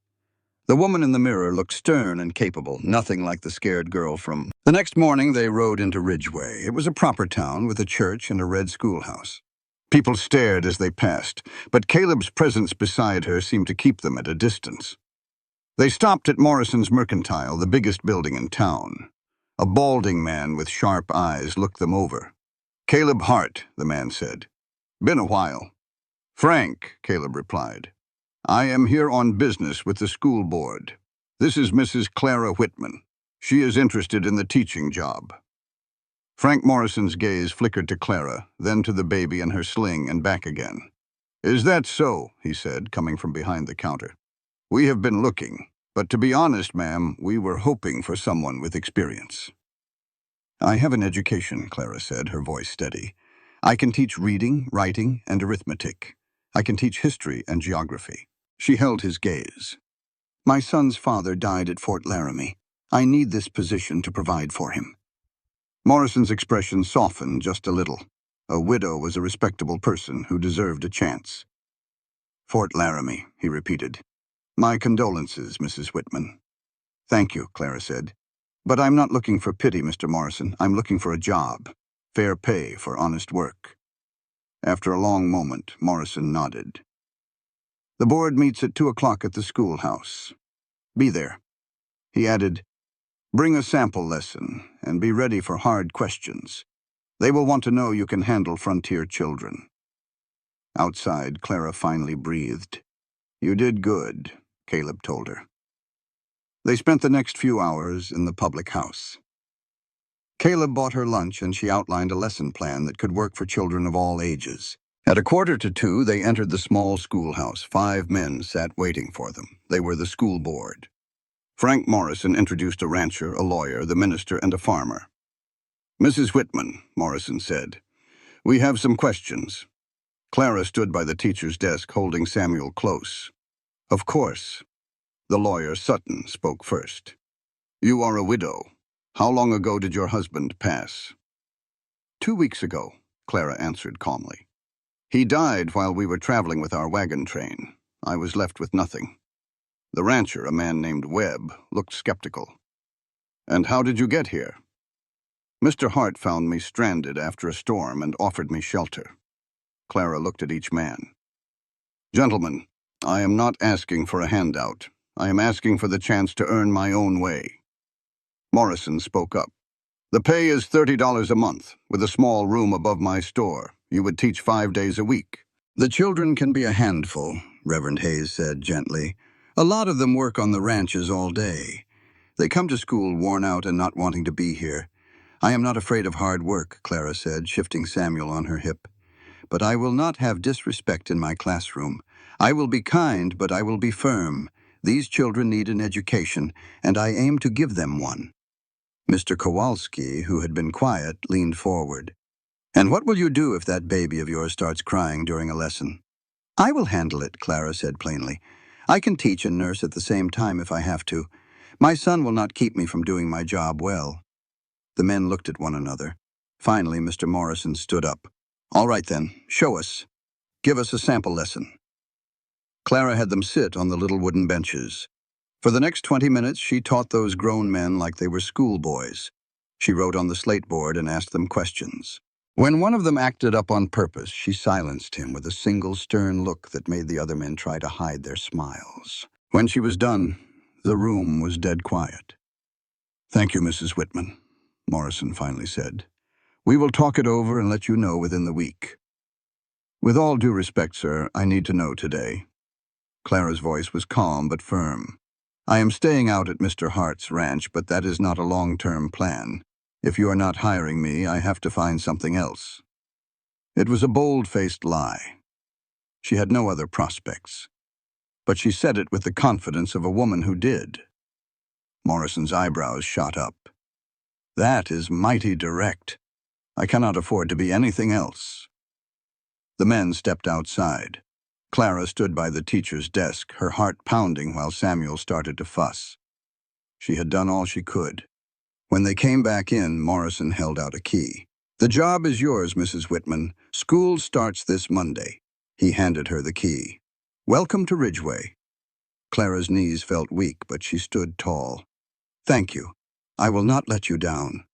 The woman in the mirror looked stern and capable, nothing like the scared girl from... The next morning they rode into Ridgeway. It was a proper town with a church and a red schoolhouse. People stared as they passed, but Caleb's presence beside her seemed to keep them at a distance. They stopped at Morrison's Mercantile, the biggest building in town. A balding man with sharp eyes looked them over. Caleb Hart, the man said. Been a while. Frank, Caleb replied. I am here on business with the school board. This is Mrs. Clara Whitman. She is interested in the teaching job. Frank Morrison's gaze flickered to Clara, then to the baby in her sling and back again. Is that so? He said, coming from behind the counter. We have been looking, but to be honest, ma'am, we were hoping for someone with experience. I have an education, Clara said, her voice steady. I can teach reading, writing, and arithmetic. I can teach history and geography. She held his gaze. My son's father died at Fort Laramie. I need this position to provide for him. Morrison's expression softened just a little. A widow was a respectable person who deserved a chance. Fort Laramie, he repeated. My condolences, Mrs. Whitman. Thank you, Clara said. But I'm not looking for pity, Mr. Morrison. I'm looking for a job. Fair pay for honest work. After a long moment, Morrison nodded. The board meets at 2 o'clock at the schoolhouse. Be there. He added, bring a sample lesson and be ready for hard questions. They will want to know you can handle frontier children. Outside, Clara finally breathed. You did good, Caleb told her. They spent the next few hours in the public house. Caleb bought her lunch and she outlined a lesson plan that could work for children of all ages. At 1:45, they entered the small schoolhouse. 5 men sat waiting for them. They were the school board. Frank Morrison introduced a rancher, a lawyer, the minister, and a farmer. Mrs. Whitman, Morrison said, we have some questions. Clara stood by the teacher's desk holding Samuel close. Of course. The lawyer, Sutton, spoke first. You are a widow. How long ago did your husband pass? 2 weeks ago, Clara answered calmly. He died while we were traveling with our wagon train. I was left with nothing. The rancher, a man named Webb, looked skeptical. And how did you get here? Mr. Hart found me stranded after a storm and offered me shelter. Clara looked at each man. Gentlemen, I am not asking for a handout. I am asking for the chance to earn my own way. Morrison spoke up. The pay is $30 a month, with a small room above my store. You would teach 5 days a week. The children can be a handful, Reverend Hayes said gently. A lot of them work on the ranches all day. They come to school worn out and not wanting to be here. I am not afraid of hard work, Clara said, shifting Samuel on her hip. But I will not have disrespect in my classroom. I will be kind, but I will be firm. These children need an education, and I aim to give them one. Mr. Kowalski, who had been quiet, leaned forward. And what will you do if that baby of yours starts crying during a lesson? I will handle it, Clara said plainly. I can teach and nurse at the same time if I have to. My son will not keep me from doing my job well. The men looked at one another. Finally, Mr. Morrison stood up. All right then, show us. Give us a sample lesson. Clara had them sit on the little wooden benches. For the next 20 minutes, she taught those grown men like they were schoolboys. She wrote on the slate board and asked them questions. When one of them acted up on purpose, she silenced him with a single stern look that made the other men try to hide their smiles. When she was done, the room was dead quiet. Thank you, Mrs. Whitman, Morrison finally said. We will talk it over and let you know within the week. With all due respect, sir, I need to know today. Clara's voice was calm but firm. I am staying out at Mr. Hart's ranch, but that is not a long-term plan. If you are not hiring me, I have to find something else. It was a bold-faced lie. She had no other prospects. But she said it with the confidence of a woman who did. Morrison's eyebrows shot up. That is mighty direct. I cannot afford to be anything else. The men stepped outside. Clara stood by the teacher's desk, her heart pounding while Samuel started to fuss. She had done all she could. When they came back in, Morrison held out a key. The job is yours, Mrs. Whitman. School starts this Monday. He handed her the key. Welcome to Ridgeway. Clara's knees felt weak, but she stood tall. Thank you. I will not let you down.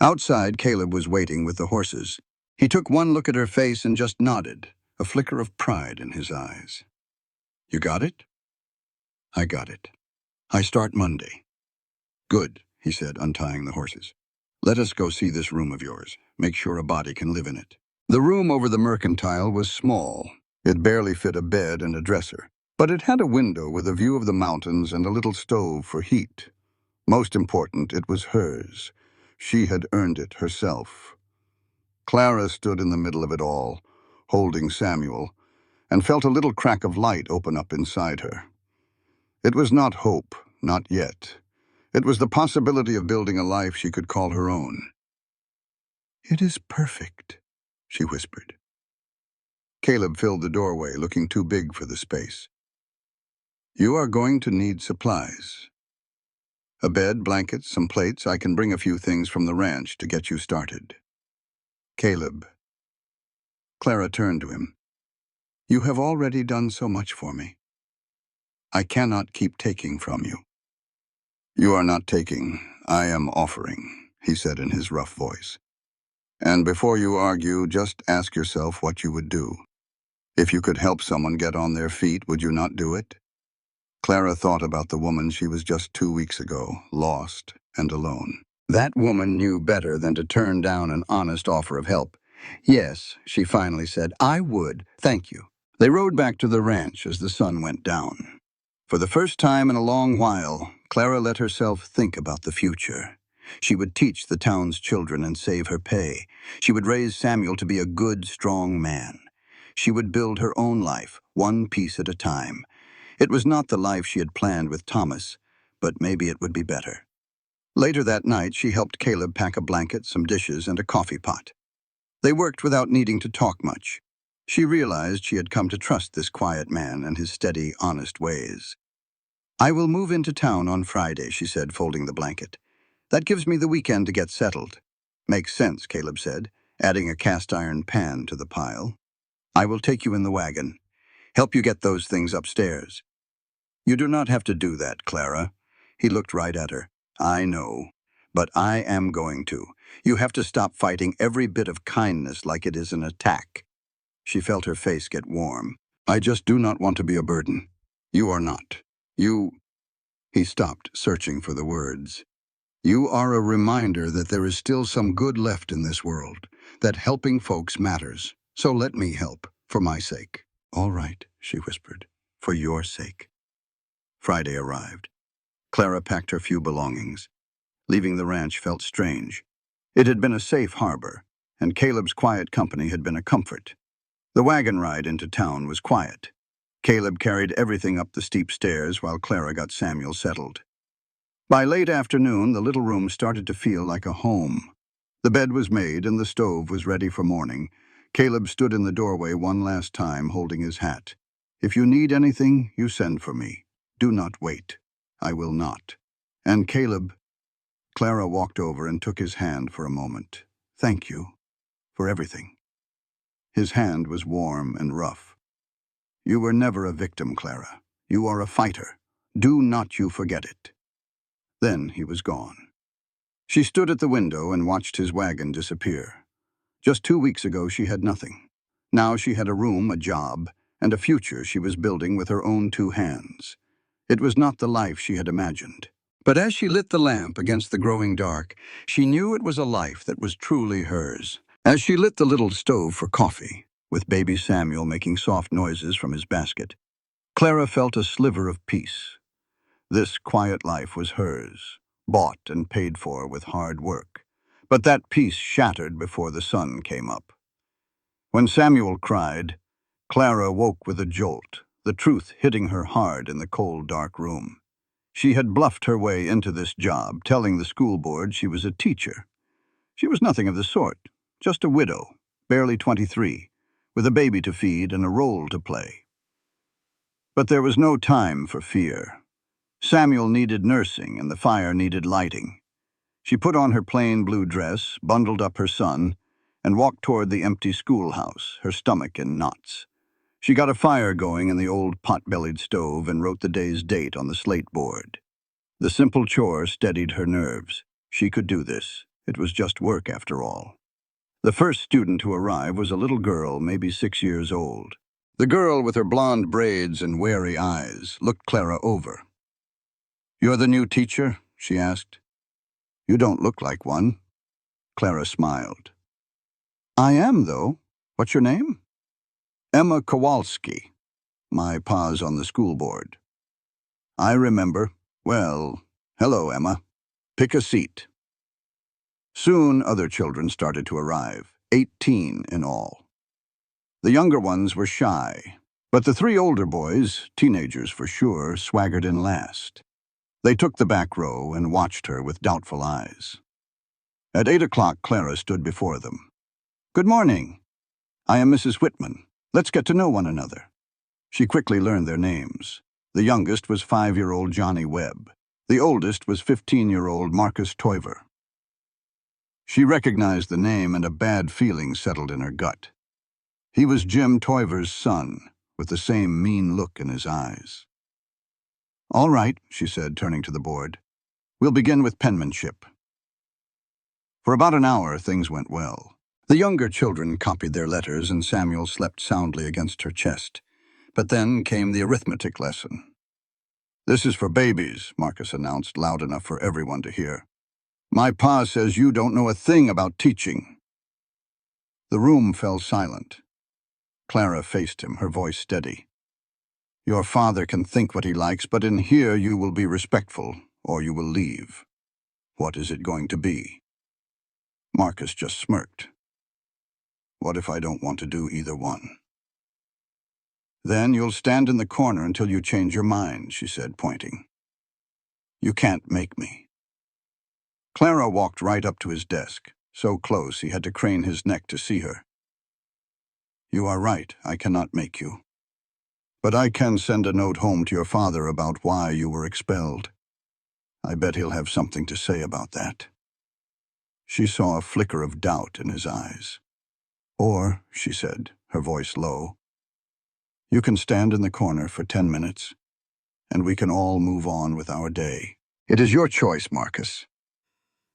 Outside, Caleb was waiting with the horses. He took one look at her face and just nodded, a flicker of pride in his eyes. You got it? I got it. I start Monday. Good, he said, untying the horses. Let us go see this room of yours. Make sure a body can live in it. The room over the mercantile was small. It barely fit a bed and a dresser, but it had a window with a view of the mountains and a little stove for heat. Most important, it was hers. She had earned it herself. Clara stood in the middle of it all, holding Samuel, and felt a little crack of light open up inside her. It was not hope, not yet. It was the possibility of building a life she could call her own. It is perfect, she whispered. Caleb filled the doorway, looking too big for the space. You are going to need supplies. A bed, blankets, some plates. I can bring a few things from the ranch to get you started. Caleb. Clara turned to him. You have already done so much for me. I cannot keep taking from you. You are not taking, I am offering, he said in his rough voice. And before you argue, just ask yourself what you would do. If you could help someone get on their feet, would you not do it? Clara thought about the woman she was just 2 weeks ago, lost and alone. That woman knew better than to turn down an honest offer of help. Yes, she finally said, I would, thank you. They rode back to the ranch as the sun went down. For the first time in a long while, Clara let herself think about the future. She would teach the town's children and save her pay. She would raise Samuel to be a good, strong man. She would build her own life, one piece at a time. It was not the life she had planned with Thomas, but maybe it would be better. Later that night, she helped Caleb pack a blanket, some dishes, and a coffee pot. They worked without needing to talk much. She realized she had come to trust this quiet man and his steady, honest ways. I will move into town on Friday, she said, folding the blanket. That gives me the weekend to get settled. Makes sense, Caleb said, adding a cast-iron pan to the pile. I will take you in the wagon. Help you get those things upstairs. You do not have to do that, Clara. He looked right at her. I know, but I am going to. You have to stop fighting every bit of kindness like it is an attack. She felt her face get warm. I just do not want to be a burden. You are not. You... He stopped, searching for the words. You are a reminder that there is still some good left in this world, that helping folks matters. So let me help, for my sake. All right, she whispered, for your sake. Friday arrived. Clara packed her few belongings. Leaving the ranch felt strange. It had been a safe harbor, and Caleb's quiet company had been a comfort. The wagon ride into town was quiet. Caleb carried everything up the steep stairs while Clara got Samuel settled. By late afternoon, the little room started to feel like a home. The bed was made and the stove was ready for morning. Caleb stood in the doorway one last time, holding his hat. If you need anything, you send for me. Do not wait. I will not. And Caleb... Clara walked over and took his hand for a moment. Thank you for everything. His hand was warm and rough. You were never a victim, Clara. You are a fighter. Do not you forget it. Then he was gone. She stood at the window and watched his wagon disappear. Just 2 weeks ago, she had nothing. Now she had a room, a job, and a future she was building with her own 2 hands. It was not the life she had imagined. But as she lit the lamp against the growing dark, she knew it was a life that was truly hers. As she lit the little stove for coffee, with baby Samuel making soft noises from his basket, Clara felt a sliver of peace. This quiet life was hers, bought and paid for with hard work. But that peace shattered before the sun came up. When Samuel cried, Clara woke with a jolt, the truth hitting her hard in the cold, dark room. She had bluffed her way into this job, telling the school board she was a teacher. She was nothing of the sort, just a widow, barely 23, with a baby to feed and a role to play. But there was no time for fear. Samuel needed nursing and the fire needed lighting. She put on her plain blue dress, bundled up her son, and walked toward the empty schoolhouse, her stomach in knots. She got a fire going in the old pot-bellied stove and wrote the day's date on the slate board. The simple chore steadied her nerves. She could do this. It was just work after all. The first student to arrive was a little girl, maybe 6 years old. The girl, with her blonde braids and wary eyes, looked Clara over. "You're the new teacher?" she asked. "You don't look like one." Clara smiled. "I am, though. What's your name?" "Emma Kowalski. My pa's on the school board." "I remember. Well, hello, Emma. Pick a seat." Soon other children started to arrive, 18 in all. The younger ones were shy, but the 3 older boys, teenagers for sure, swaggered in last. They took the back row and watched her with doubtful eyes. At 8 o'clock, Clara stood before them. "Good morning. I am Mrs. Whitman. Let's get to know one another." She quickly learned their names. The youngest was 5-year-old Johnny Webb. The oldest was 15-year-old Marcus Toiver. She recognized the name, and a bad feeling settled in her gut. He was Jim Toiver's son, with the same mean look in his eyes. "All right," she said, turning to the board. "We'll begin with penmanship." For about an hour, things went well. The younger children copied their letters, and Samuel slept soundly against her chest. But then came the arithmetic lesson. "This is for babies," Marcus announced, loud enough for everyone to hear. "My pa says you don't know a thing about teaching." The room fell silent. Clara faced him, her voice steady. "Your father can think what he likes, but in here you will be respectful, or you will leave. What is it going to be?" Marcus just smirked. "What if I don't want to do either one?" "Then you'll stand in the corner until you change your mind," she said, pointing. "You can't make me." Clara walked right up to his desk, so close he had to crane his neck to see her. "You are right, I cannot make you. But I can send a note home to your father about why you were expelled. I bet he'll have something to say about that." She saw a flicker of doubt in his eyes. "Or," she said, her voice low, "you can stand in the corner for 10 minutes, and we can all move on with our day. It is your choice, Marcus."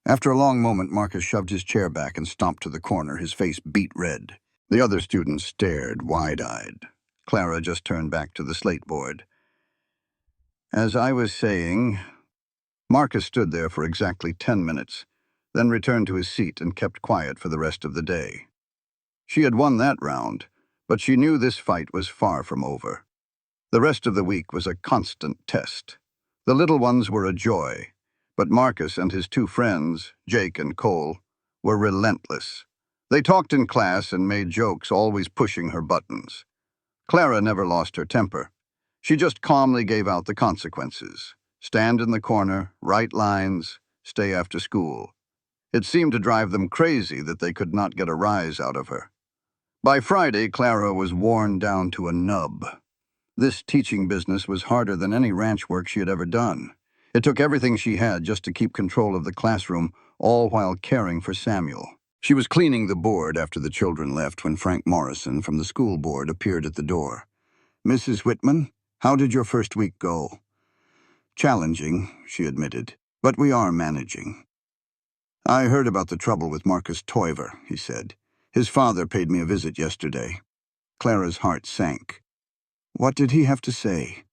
After a long moment, Marcus shoved his chair back and stomped to the corner, his face beet red. The other students stared, wide-eyed. Clara just turned back to the slate board. "As I was saying..." Marcus stood there for exactly 10 minutes, then returned to his seat and kept quiet for the rest of the day. She had won that round, but she knew this fight was far from over. The rest of the week was a constant test. The little ones were a joy, but Marcus and his 2 friends, Jake and Cole, were relentless. They talked in class and made jokes, always pushing her buttons. Clara never lost her temper. She just calmly gave out the consequences. Stand in the corner, write lines, stay after school. It seemed to drive them crazy that they could not get a rise out of her. By Friday, Clara was worn down to a nub. This teaching business was harder than any ranch work she had ever done. It took everything she had just to keep control of the classroom, all while caring for Samuel. She was cleaning the board after the children left when Frank Morrison from the school board appeared at the door. "Mrs. Whitman, how did your first week go?" "Challenging," she admitted, "but we are managing." "I heard about the trouble with Marcus Toiver," he said. "His father paid me a visit yesterday." Clara's heart sank. "What did he have to say?"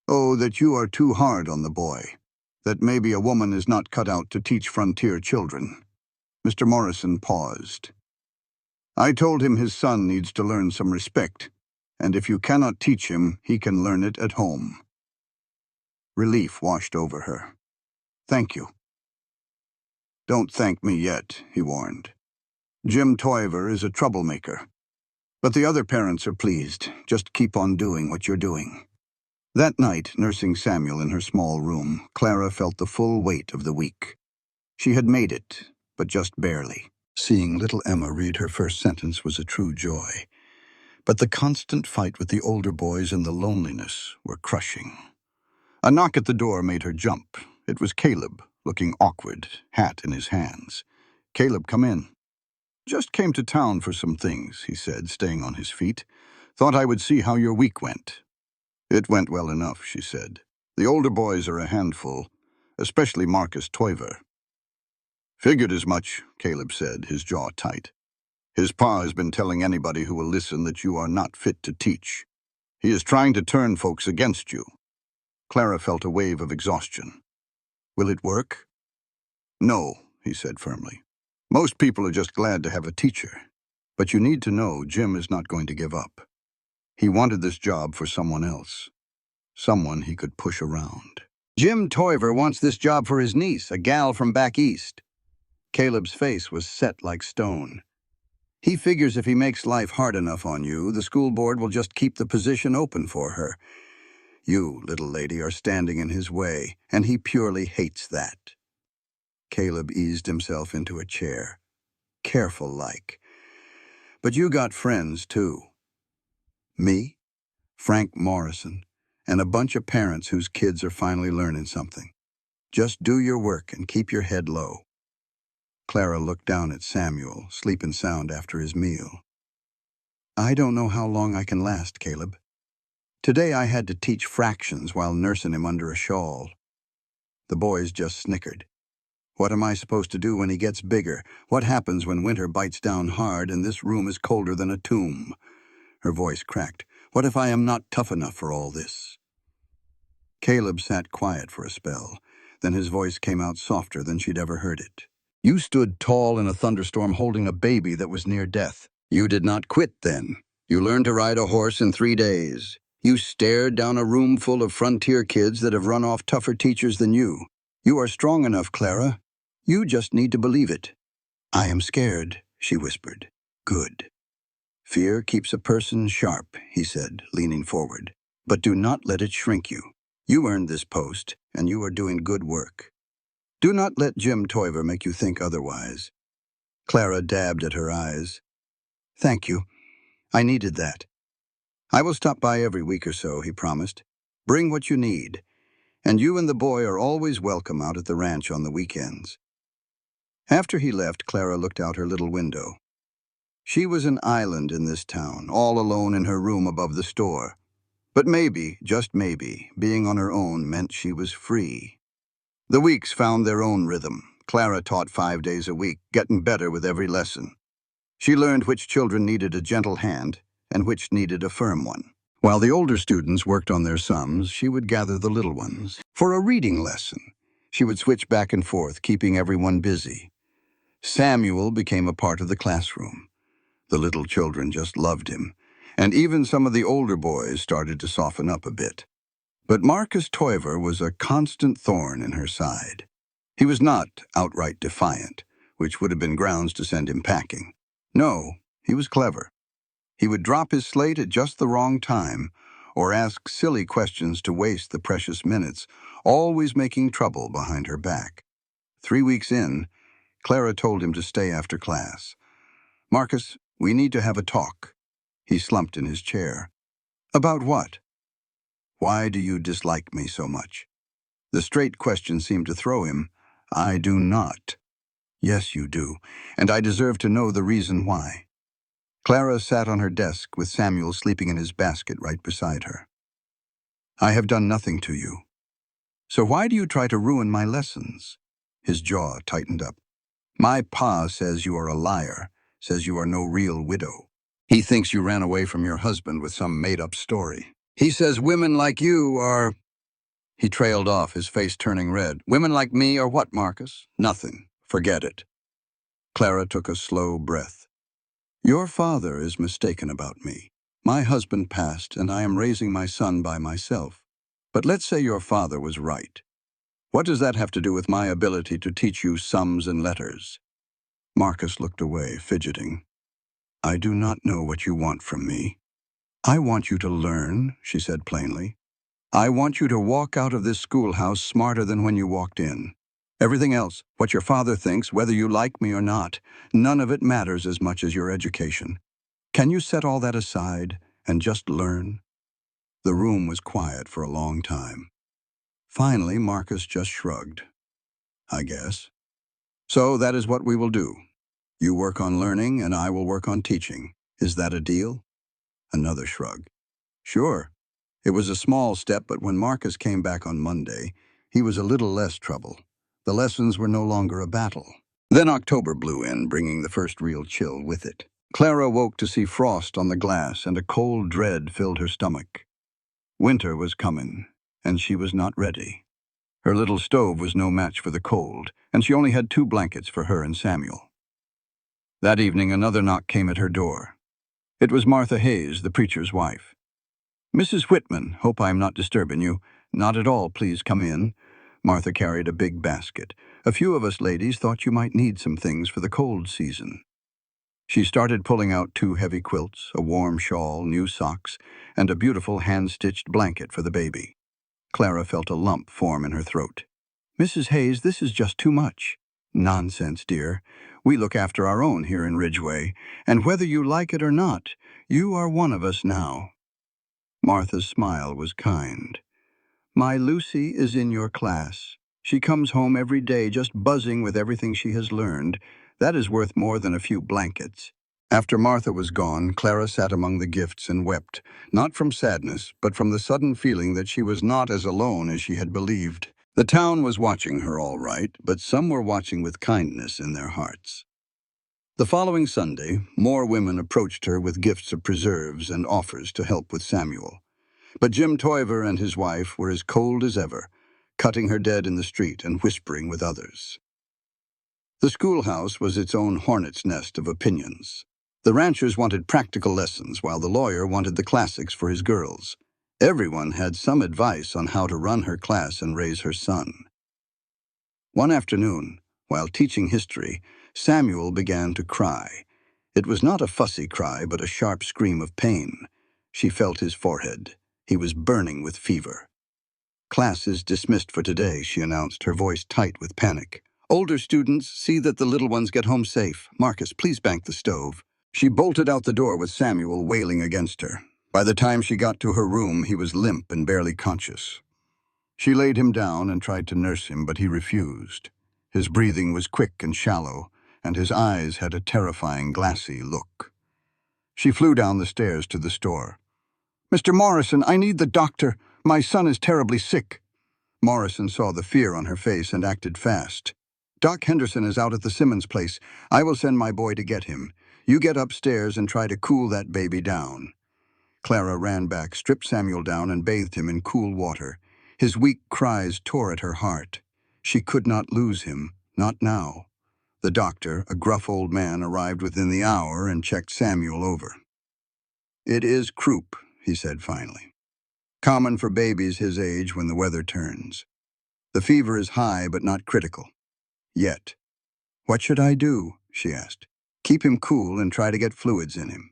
"Oh, that you are too hard on the boy. That maybe a woman is not cut out to teach frontier children." Mr. Morrison paused. "I told him his son needs to learn some respect, And if you cannot teach him, he can learn it at home." Relief washed over her. "Thank you." "Don't thank me yet," he warned. "Jim Toiver is a troublemaker. But the other parents are pleased. Just keep on doing what you're doing." That night, nursing Samuel in her small room, Clara felt the full weight of the week. She had made it, but just barely. Seeing little Emma read her first sentence was a true joy. But the constant fight with the older boys and the loneliness were crushing. A knock at the door made her jump. It was Caleb, looking awkward, hat in his hands. "Caleb, come in." "Just came to town for some things," he said, staying on his feet. "Thought I would see how your week went." "It went well enough," she said. "The older boys are a handful, especially Marcus Toiver." "Figured as much," Caleb said, his jaw tight. "His pa has been telling anybody who will listen that you are not fit to teach. He is trying to turn folks against you." Clara felt a wave of exhaustion. "Will it work?" "No," he said firmly. "Most people are just glad to have a teacher. But you need to know Jim is not going to give up. He wanted this job for someone else. Someone he could push around." "Jim Toiver wants this job for his niece, a gal from back east." Caleb's face was set like stone. "He figures if he makes life hard enough on you, the school board will just keep the position open for her. You, little lady, are standing in his way, and he purely hates that." Caleb eased himself into a chair. "Careful like. But you got friends, too." "Me, Frank Morrison, and a bunch of parents whose kids are finally learning something. Just do your work and keep your head low." Clara looked down at Samuel, sleeping sound after his meal. "I don't know how long I can last, Caleb. Today I had to teach fractions while nursing him under a shawl." The boys just snickered. "What am I supposed to do when he gets bigger? What happens when winter bites down hard and this room is colder than a tomb?" Her voice cracked. "What if I am not tough enough for all this?" Caleb sat quiet for a spell. Then his voice came out softer than she'd ever heard it. "You stood tall in a thunderstorm holding a baby that was near death. You did not quit then. You learned to ride a horse in 3 days. You stared down a room full of frontier kids that have run off tougher teachers than you. You are strong enough, Clara. You just need to believe it." "I am scared," she whispered. "Good. Fear keeps a person sharp," he said, leaning forward. "But do not let it shrink you. You earned this post, and you are doing good work. Do not let Jim Toiver make you think otherwise." Clara dabbed at her eyes. "Thank you. I needed that." "I will stop by every week or so," he promised. "Bring what you need. And you and the boy are always welcome out at the ranch on the weekends." After he left, Clara looked out her little window. She was an island in this town, all alone in her room above the store. But maybe, just maybe, being on her own meant she was free. The weeks found their own rhythm. Clara taught 5 days a week, getting better with every lesson. She learned which children needed a gentle hand and which needed a firm one. While the older students worked on their sums, she would gather the little ones for a reading lesson. She would switch back and forth, keeping everyone busy. Samuel became a part of the classroom. The little children just loved him, and even some of the older boys started to soften up a bit. But Marcus Toiver was a constant thorn in her side. He was not outright defiant, which would have been grounds to send him packing. No, he was clever. He would drop his slate at just the wrong time, or ask silly questions to waste the precious minutes, always making trouble behind her back. 3 weeks in, Clara told him to stay after class. "Marcus, we need to have a talk." He slumped in his chair. "About what?" "Why do you dislike me so much?" The straight question seemed to throw him. "I do not." "Yes, you do, and I deserve to know the reason why." Clara sat on her desk with Samuel sleeping in his basket right beside her. "I have done nothing to you. So why do you try to ruin my lessons?" His jaw tightened up. "My pa says you are a liar, says you are no real widow. He thinks you ran away from your husband with some made-up story. He says women like you are—" He trailed off, his face turning red. "Women like me are what, Marcus? Nothing. Forget it." Clara took a slow breath. "Your father is mistaken about me. My husband passed, and I am raising my son by myself. But let's say your father was right. What does that have to do with my ability to teach you sums and letters?" Marcus looked away, fidgeting. "I do not know what you want from me." "I want you to learn," she said plainly. "I want you to walk out of this schoolhouse smarter than when you walked in. Everything else, what your father thinks, whether you like me or not, none of it matters as much as your education. Can you set all that aside and just learn?" The room was quiet for a long time. Finally, Marcus just shrugged. "I guess. So that is what we will do. You work on learning, and I will work on teaching. Is that a deal?" Another shrug. "Sure." It was a small step, but when Marcus came back on Monday, he was a little less trouble. The lessons were no longer a battle. Then October blew in, bringing the first real chill with it. Clara woke to see frost on the glass, and a cold dread filled her stomach. Winter was coming, and she was not ready. Her little stove was no match for the cold, and she only had 2 blankets for her and Samuel. That evening, another knock came at her door. It was Martha Hayes, the preacher's wife. "Mrs. Whitman, hope I am not disturbing you." "Not at all, please come in." Martha carried a big basket. "A few of us ladies thought you might need some things for the cold season." She started pulling out 2 heavy quilts, a warm shawl, new socks, and a beautiful hand-stitched blanket for the baby. Clara felt a lump form in her throat. "Mrs. Hayes, this is just too much." "Nonsense, dear. We look after our own here in Ridgeway, and whether you like it or not, you are one of us now." Martha's smile was kind. "My Lucy is in your class. She comes home every day just buzzing with everything she has learned. That is worth more than a few blankets." After Martha was gone, Clara sat among the gifts and wept, not from sadness, but from the sudden feeling that she was not as alone as she had believed. The town was watching her all right, but some were watching with kindness in their hearts. The following Sunday, more women approached her with gifts of preserves and offers to help with Samuel. But Jim Toiver and his wife were as cold as ever, cutting her dead in the street and whispering with others. The schoolhouse was its own hornet's nest of opinions. The ranchers wanted practical lessons, while the lawyer wanted the classics for his girls. Everyone had some advice on how to run her class and raise her son. One afternoon, while teaching history, Samuel began to cry. It was not a fussy cry, but a sharp scream of pain. She felt his forehead. He was burning with fever. "Class is dismissed for today," she announced, her voice tight with panic. "Older students, see that the little ones get home safe. Marcus, please bank the stove." She bolted out the door with Samuel wailing against her. By the time she got to her room, he was limp and barely conscious. She laid him down and tried to nurse him, but he refused. His breathing was quick and shallow, and his eyes had a terrifying, glassy look. She flew down the stairs to the store. "Mr. Morrison, I need the doctor. My son is terribly sick." Morrison saw the fear on her face and acted fast. "Doc Henderson is out at the Simmons place. I will send my boy to get him. You get upstairs and try to cool that baby down." Clara ran back, stripped Samuel down, and bathed him in cool water. His weak cries tore at her heart. She could not lose him, not now. The doctor, a gruff old man, arrived within the hour and checked Samuel over. "It is croup," he said finally. "Common for babies his age when the weather turns. The fever is high but not critical. Yet." "What should I do?" she asked. "Keep him cool and try to get fluids in him.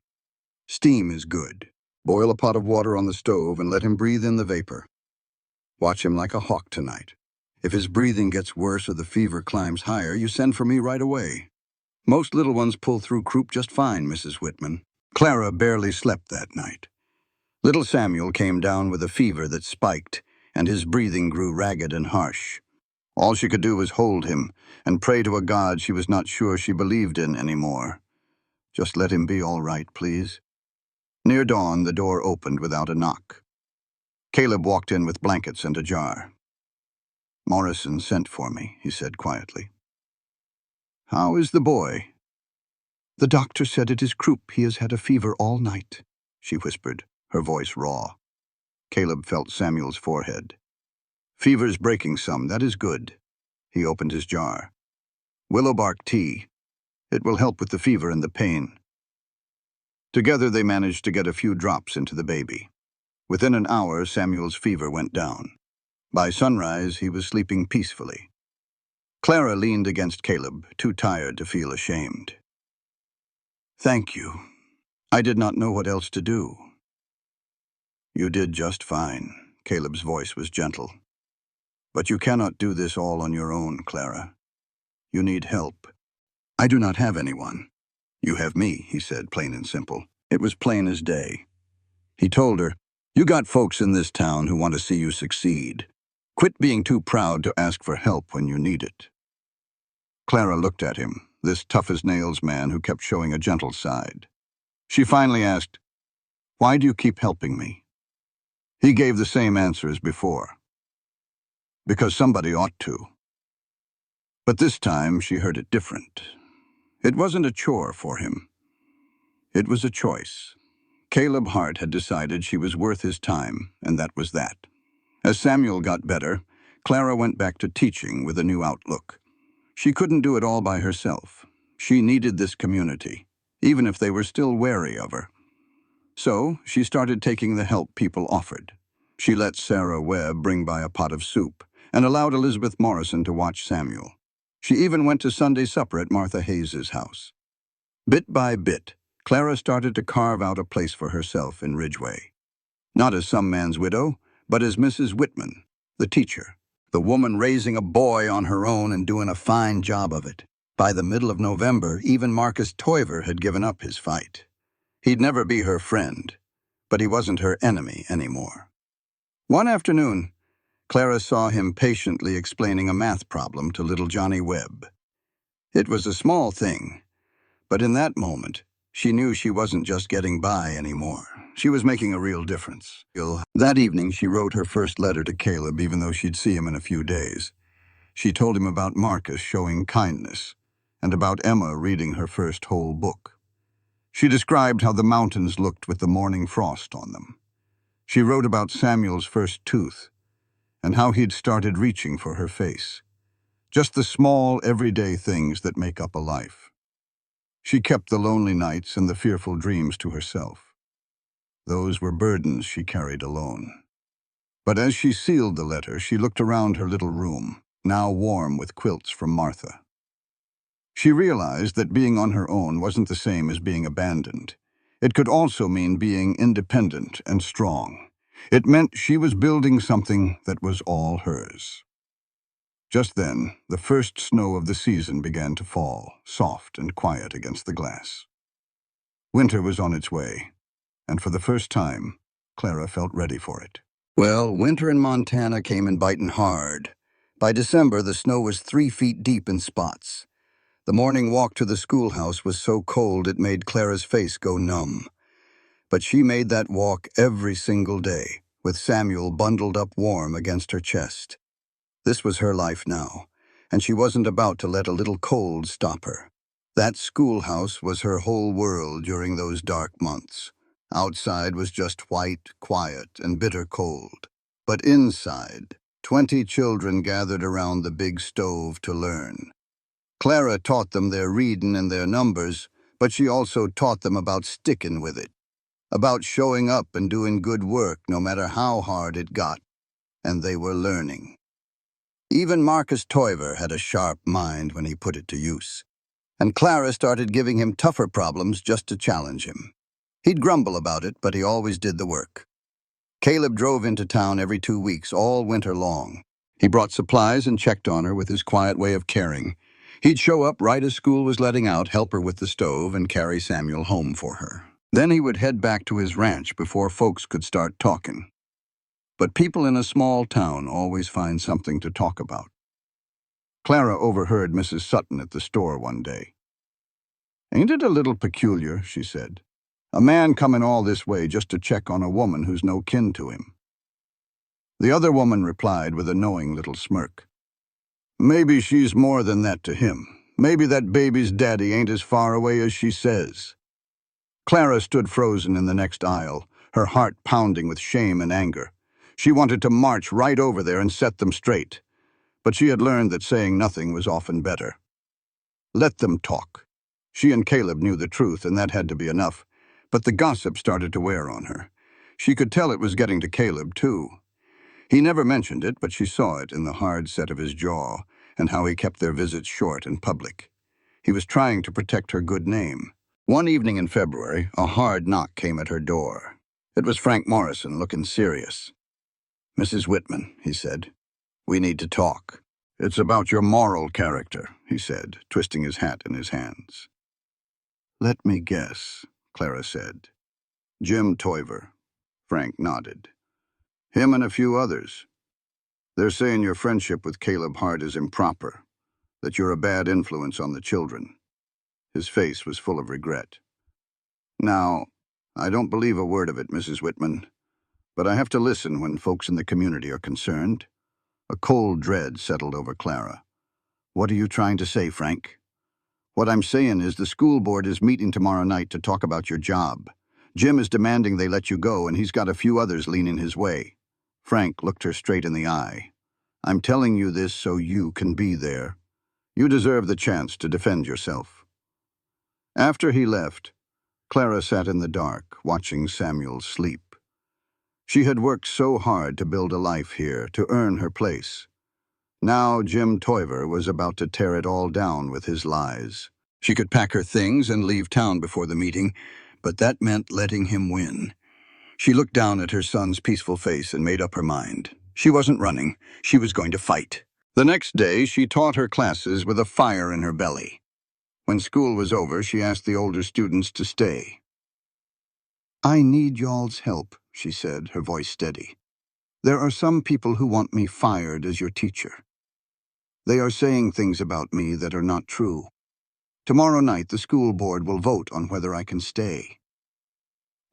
Steam is good. Boil a pot of water on the stove and let him breathe in the vapor. Watch him like a hawk tonight. If his breathing gets worse or the fever climbs higher, you send for me right away. Most little ones pull through croup just fine, Mrs. Whitman." Clara barely slept that night. Little Samuel came down with a fever that spiked, and his breathing grew ragged and harsh. All she could do was hold him and pray to a God she was not sure she believed in anymore. "Just let him be all right, please." Near dawn, the door opened without a knock. Caleb walked in with blankets and a jar. "Morrison sent for me," he said quietly. "How is the boy?" "The doctor said it is croup. He has had a fever all night," she whispered, her voice raw. Caleb felt Samuel's forehead. "Fever's breaking some, that is good." He opened his jar. "Willow bark tea. It will help with the fever and the pain." Together they managed to get a few drops into the baby. Within an hour, Samuel's fever went down. By sunrise, he was sleeping peacefully. Clara leaned against Caleb, too tired to feel ashamed. "Thank you. I did not know what else to do." "You did just fine." Caleb's voice was gentle. "But you cannot do this all on your own, Clara. You need help." "I do not have anyone." "You have me," he said, plain and simple. It was plain as day. He told her, "You got folks in this town who want to see you succeed. Quit being too proud to ask for help when you need it." Clara looked at him, this tough-as-nails man who kept showing a gentle side. She finally asked, "Why do you keep helping me?" He gave the same answer as before. "Because somebody ought to." But this time she heard it different. It wasn't a chore for him. It was a choice. Caleb Hart had decided she was worth his time, and that was that. As Samuel got better, Clara went back to teaching with a new outlook. She couldn't do it all by herself. She needed this community, even if they were still wary of her. So she started taking the help people offered. She let Sarah Webb bring by a pot of soup and allowed Elizabeth Morrison to watch Samuel. She even went to Sunday supper at Martha Hayes's house. Bit by bit, Clara started to carve out a place for herself in Ridgeway. Not as some man's widow, but as Mrs. Whitman, the teacher. The woman raising a boy on her own and doing a fine job of it. By the middle of November, even Marcus Toiver had given up his fight. He'd never be her friend, but he wasn't her enemy anymore. One afternoon, Clara saw him patiently explaining a math problem to little Johnny Webb. It was a small thing, but in that moment, she knew she wasn't just getting by anymore. She was making a real difference. That evening, she wrote her first letter to Caleb, even though she'd see him in a few days. She told him about Marcus showing kindness, and about Emma reading her first whole book. She described how the mountains looked with the morning frost on them. She wrote about Samuel's first tooth, and how he'd started reaching for her face. Just the small, everyday things that make up a life. She kept the lonely nights and the fearful dreams to herself. Those were burdens she carried alone. But as she sealed the letter, she looked around her little room, now warm with quilts from Martha. She realized that being on her own wasn't the same as being abandoned. It could also mean being independent and strong. It meant she was building something that was all hers. Just then, the first snow of the season began to fall, soft and quiet against the glass. Winter was on its way, and for the first time, Clara felt ready for it. Well, winter in Montana came in biting hard. By December, the snow was 3 feet deep in spots. The morning walk to the schoolhouse was so cold it made Clara's face go numb. But she made that walk every single day, with Samuel bundled up warm against her chest. This was her life now, and she wasn't about to let a little cold stop her. That schoolhouse was her whole world during those dark months. Outside was just white, quiet, and bitter cold. But inside, 20 children gathered around the big stove to learn. Clara taught them their reading and their numbers, but she also taught them about sticking with it, about showing up and doing good work no matter how hard it got, and they were learning. Even Marcus Toiver had a sharp mind when he put it to use, and Clara started giving him tougher problems just to challenge him. He'd grumble about it, but he always did the work. Caleb drove into town every 2 weeks, all winter long. He brought supplies and checked on her with his quiet way of caring. He'd show up right as school was letting out, help her with the stove, and carry Samuel home for her. Then he would head back to his ranch before folks could start talking. But people in a small town always find something to talk about. Clara overheard Mrs. Sutton at the store one day. "Ain't it a little peculiar," she said, "a man coming all this way just to check on a woman who's no kin to him?" The other woman replied with a knowing little smirk. "Maybe she's more than that to him. Maybe that baby's daddy ain't as far away as she says." Clara stood frozen in the next aisle, her heart pounding with shame and anger. She wanted to march right over there and set them straight. But she had learned that saying nothing was often better. Let them talk. She and Caleb knew the truth, and that had to be enough. But the gossip started to wear on her. She could tell it was getting to Caleb, too. He never mentioned it, but she saw it in the hard set of his jaw and how he kept their visits short and public. He was trying to protect her good name. One evening in February, a hard knock came at her door. It was Frank Morrison, looking serious. "Mrs. Whitman," he said, "we need to talk." "It's about your moral character," he said, twisting his hat in his hands. "Let me guess," Clara said. "Jim Toiver." Frank nodded. "Him and a few others. They're saying your friendship with Caleb Hart is improper, that you're a bad influence on the children." His face was full of regret. "Now, I don't believe a word of it, Mrs. Whitman, but I have to listen when folks in the community are concerned." A cold dread settled over Clara. "What are you trying to say, Frank?" "What I'm saying is the school board is meeting tomorrow night to talk about your job. Jim is demanding they let you go, and he's got a few others leaning his way." Frank looked her straight in the eye. "I'm telling you this so you can be there. You deserve the chance to defend yourself." After he left, Clara sat in the dark, watching Samuel sleep. She had worked so hard to build a life here, to earn her place. Now Jim Toiver was about to tear it all down with his lies. She could pack her things and leave town before the meeting, but that meant letting him win. She looked down at her son's peaceful face and made up her mind. She wasn't running. She was going to fight. The next day, she taught her classes with a fire in her belly. When school was over, she asked the older students to stay. "I need y'all's help," she said, her voice steady. "There are some people who want me fired as your teacher. They are saying things about me that are not true. Tomorrow night, the school board will vote on whether I can stay."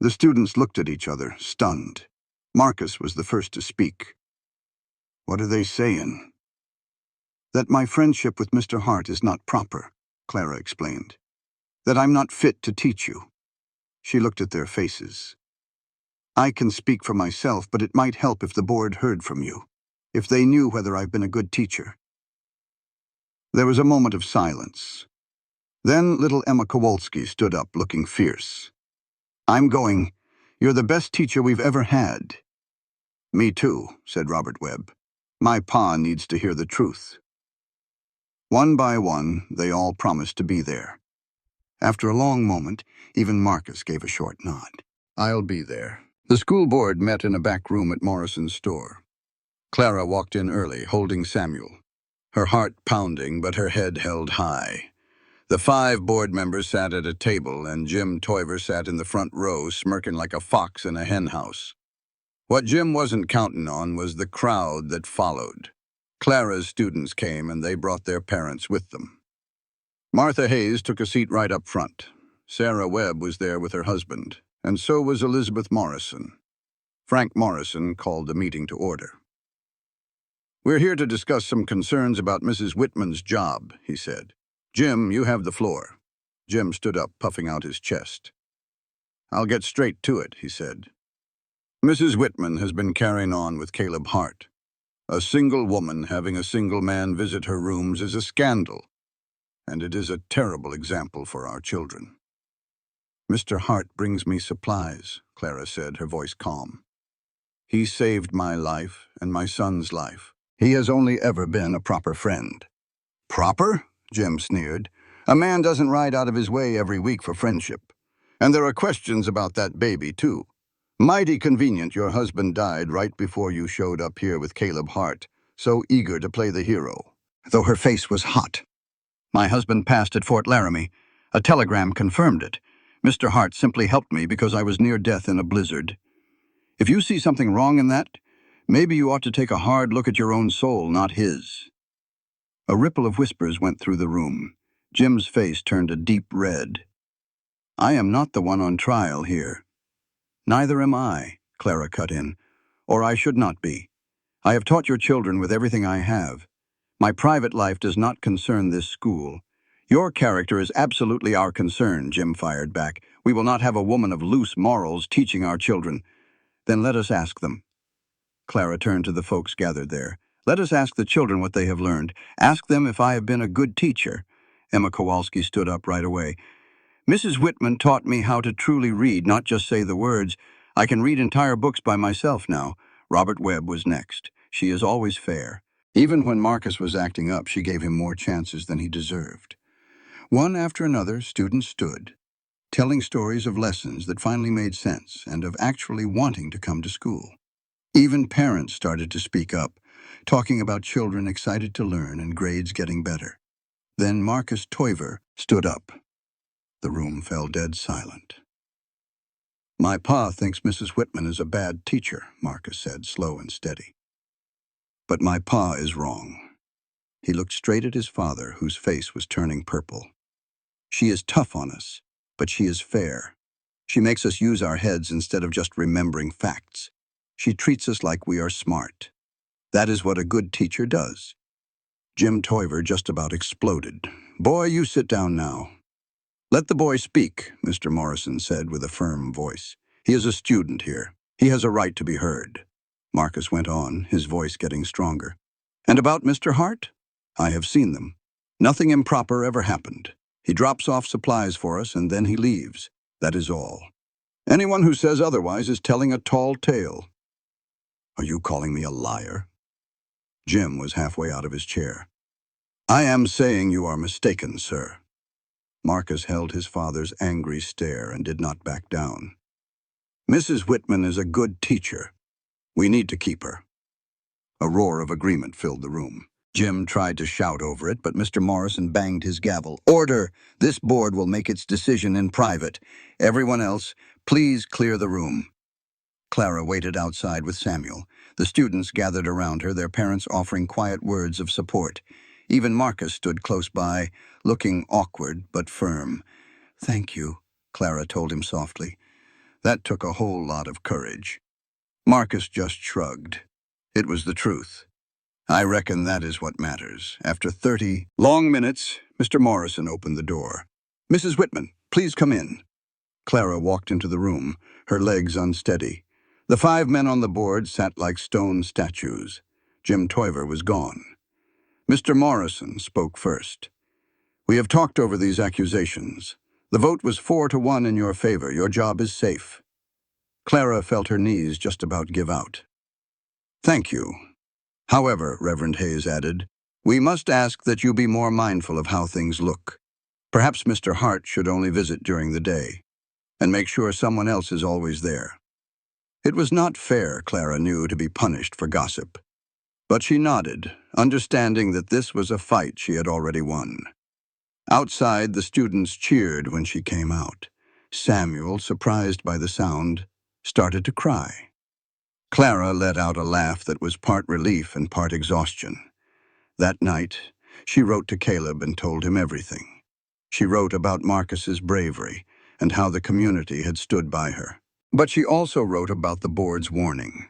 The students looked at each other, stunned. Marcus was the first to speak. "What are they saying?" "That my friendship with Mr. Hart is not proper," Clara explained. "That I'm not fit to teach you." She looked at their faces. "I can speak for myself, but it might help if the board heard from you, if they knew whether I've been a good teacher." There was a moment of silence. Then little Emma Kowalski stood up, looking fierce. "I'm going. You're the best teacher we've ever had." "Me too," said Robert Webb. "My pa needs to hear the truth." One by one, they all promised to be there. After a long moment, even Marcus gave a short nod. "I'll be there." The school board met in a back room at Morrison's store. Clara walked in early, holding Samuel, her heart pounding but her head held high. The 5 board members sat at a table, and Jim Toiver sat in the front row, smirking like a fox in a henhouse. What Jim wasn't counting on was the crowd that followed. Clara's students came, and they brought their parents with them. Martha Hayes took a seat right up front. Sarah Webb was there with her husband, and so was Elizabeth Morrison. Frank Morrison called the meeting to order. "We're here to discuss some concerns about Mrs. Whitman's job," he said. "Jim, you have the floor." Jim stood up, puffing out his chest. "I'll get straight to it," he said. "Mrs. Whitman has been carrying on with Caleb Hart. A single woman having a single man visit her rooms is a scandal, and it is a terrible example for our children." "Mr. Hart brings me supplies," Clara said, her voice calm. "He saved my life and my son's life. He has only ever been a proper friend." "Proper?" Jim sneered. "A man doesn't ride out of his way every week for friendship. And there are questions about that baby, too. Mighty convenient your husband died right before you showed up here with Caleb Hart, so eager to play the hero." Though her face was hot. "My husband passed at Fort Laramie. A telegram confirmed it. Mr. Hart simply helped me because I was near death in a blizzard. If you see something wrong in that, maybe you ought to take a hard look at your own soul, not his." A ripple of whispers went through the room. Jim's face turned a deep red. "I am not the one on trial here." "Neither am I," Clara cut in. "Or I should not be. I have taught your children with everything I have. My private life does not concern this school." "Your character is absolutely our concern," Jim fired back. "We will not have a woman of loose morals teaching our children." "Then let us ask them." Clara turned to the folks gathered there. "Let us ask the children what they have learned. Ask them if I have been a good teacher." Emma Kowalski stood up right away. Mrs. Whitman taught me how to truly read, not just say the words. I can read entire books by myself now. Robert Webb was next. She is always fair. Even when Marcus was acting up, she gave him more chances than he deserved. One after another, students stood, telling stories of lessons that finally made sense and of actually wanting to come to school. Even parents started to speak up, talking about children excited to learn and grades getting better. Then Marcus Toiver stood up. The room fell dead silent. "My pa thinks Mrs. Whitman is a bad teacher," Marcus said, slow and steady. "But my pa is wrong." He looked straight at his father, whose face was turning purple. "She is tough on us, but she is fair. She makes us use our heads instead of just remembering facts. She treats us like we are smart. That is what a good teacher does." Jim Toiver just about exploded. "Boy, you sit down now." "Let the boy speak," Mr. Morrison said with a firm voice. "He is a student here. He has a right to be heard." Marcus went on, his voice getting stronger. "And about Mr. Hart? I have seen them. Nothing improper ever happened. He drops off supplies for us and then he leaves. That is all. Anyone who says otherwise is telling a tall tale." "Are you calling me a liar?" Jim was halfway out of his chair. "I am saying you are mistaken, sir." Marcus held his father's angry stare and did not back down. "Mrs. Whitman is a good teacher. We need to keep her." A roar of agreement filled the room. Jim tried to shout over it, but Mr. Morrison banged his gavel. "Order! This board will make its decision in private. Everyone else, please clear the room." Clara waited outside with Samuel. The students gathered around her, their parents offering quiet words of support. Even Marcus stood close by, looking awkward but firm. "Thank you," Clara told him softly. That took a whole lot of courage. Marcus just shrugged. It was the truth. "I reckon that is what matters." After 30 long minutes, Mr. Morrison opened the door. "Mrs. Whitman, please come in." Clara walked into the room, her legs unsteady. The 5 men on the board sat like stone statues. Jim Toiver was gone. Mr. Morrison spoke first. "We have talked over these accusations. The vote was 4-1 in your favor. Your job is safe." Clara felt her knees just about give out. "Thank you. However," Reverend Hayes added, "we must ask that you be more mindful of how things look. Perhaps Mr. Hart should only visit during the day, and make sure someone else is always there." It was not fair, Clara knew, to be punished for gossip. But she nodded, understanding that this was a fight she had already won. Outside, the students cheered when she came out. Samuel, surprised by the sound, started to cry. Clara let out a laugh that was part relief and part exhaustion. That night, she wrote to Caleb and told him everything. She wrote about Marcus's bravery and how the community had stood by her. But she also wrote about the board's warning.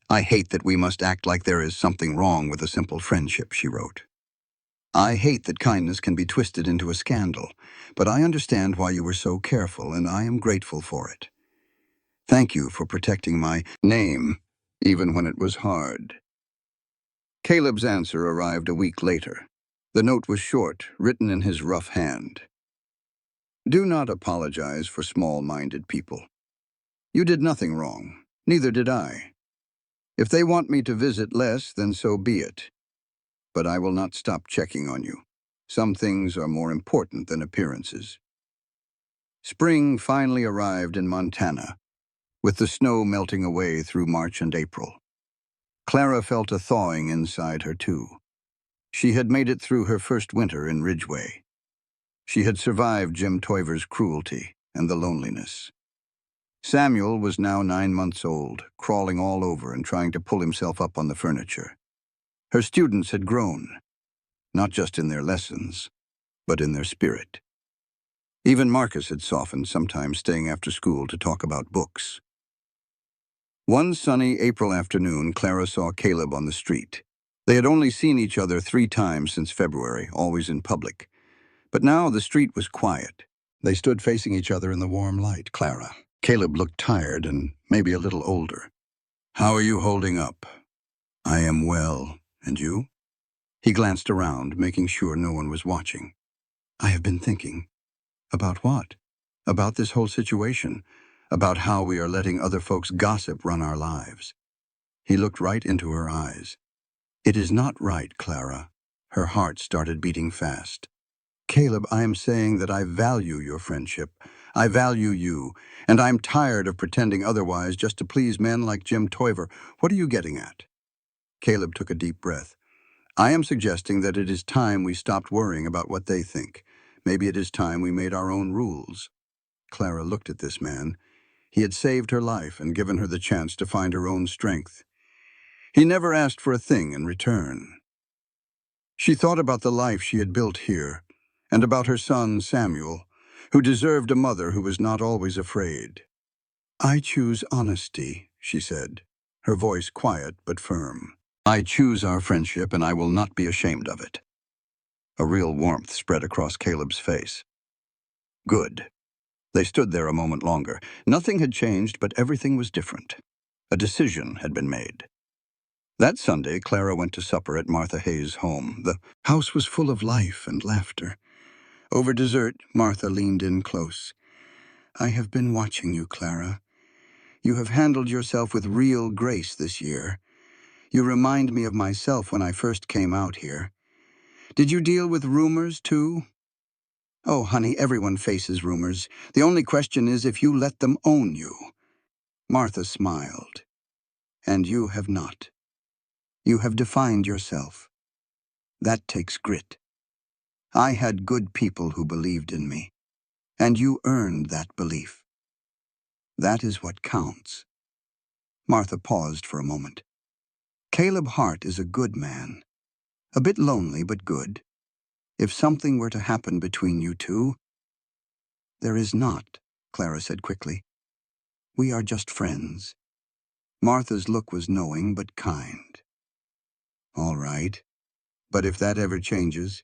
"I hate that we must act like there is something wrong with a simple friendship," she wrote. "I hate that kindness can be twisted into a scandal, but I understand why you were so careful, and I am grateful for it. Thank you for protecting my name, even when it was hard." Caleb's answer arrived a week later. The note was short, written in his rough hand. "Do not apologize for small-minded people. You did nothing wrong. Neither did I. If they want me to visit less, then so be it. But I will not stop checking on you. Some things are more important than appearances." Spring finally arrived in Montana, with the snow melting away through March and April. Clara felt a thawing inside her, too. She had made it through her first winter in Ridgeway. She had survived Jim Toiver's cruelty and the loneliness. Samuel was now 9 months old, crawling all over and trying to pull himself up on the furniture. Her students had grown, not just in their lessons, but in their spirit. Even Marcus had softened, sometimes staying after school to talk about books. One sunny April afternoon, Clara saw Caleb on the street. They had only seen each other 3 times since February, always in public. But now the street was quiet. They stood facing each other in the warm light. "Clara." Caleb looked tired and maybe a little older. "How are you holding up?" "I am well. And you?" He glanced around, making sure no one was watching. "I have been thinking." "About what?" about this whole situation, about how we are letting other folks' gossip run our lives. He looked right into her eyes. It is not right, Clara. Her heart started beating fast. Caleb, I am saying that I value your friendship. I value you, and I'm tired of pretending otherwise just to please men like Jim Toiver. What are you getting at? Caleb took a deep breath. I am suggesting that it is time we stopped worrying about what they think. Maybe it is time we made our own rules. Clara looked at this man. He had saved her life and given her the chance to find her own strength. He never asked for a thing in return. She thought about the life she had built here, and about her son, Samuel, who deserved a mother who was not always afraid. I choose honesty, she said, her voice quiet but firm. I choose our friendship, and I will not be ashamed of it. A real warmth spread across Caleb's face. Good. They stood there a moment longer. Nothing had changed, but everything was different. A decision had been made. That Sunday, Clara went to supper at Martha Hayes' home. The house was full of life and laughter. Over dessert, Martha leaned in close. I have been watching you, Clara. You have handled yourself with real grace this year. You remind me of myself when I first came out here. Did you deal with rumors, too? Oh, honey, everyone faces rumors. The only question is if you let them own you. Martha smiled. And you have not. You have defined yourself. That takes grit. I had good people who believed in me, and you earned that belief. That is what counts. Martha paused for a moment. Caleb Hart is a good man. A bit lonely, but good. If something were to happen between you two— There is not, Clara said quickly. We are just friends. Martha's look was knowing but kind. All right, but if that ever changes,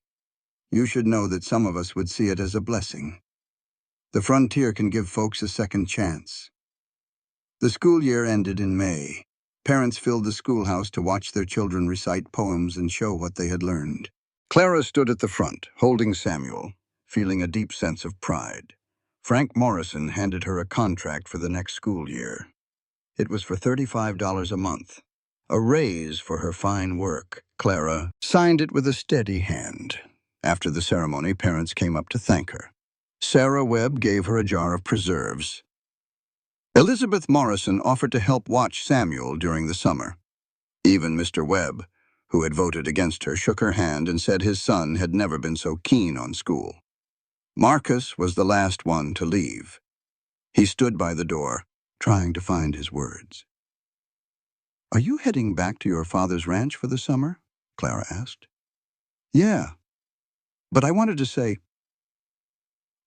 you should know that some of us would see it as a blessing. The frontier can give folks a second chance. The school year ended in May. Parents filled the schoolhouse to watch their children recite poems and show what they had learned. Clara stood at the front, holding Samuel, feeling a deep sense of pride. Frank Morrison handed her a contract for the next school year. It was for $35 a month. A raise for her fine work. Clara signed it with a steady hand. After the ceremony, parents came up to thank her. Sarah Webb gave her a jar of preserves. Elizabeth Morrison offered to help watch Samuel during the summer. Even Mr. Webb, who had voted against her, shook her hand and said his son had never been so keen on school. Marcus was the last one to leave. He stood by the door, trying to find his words. Are you heading back to your father's ranch for the summer? Clara asked. Yeah, but I wanted to say—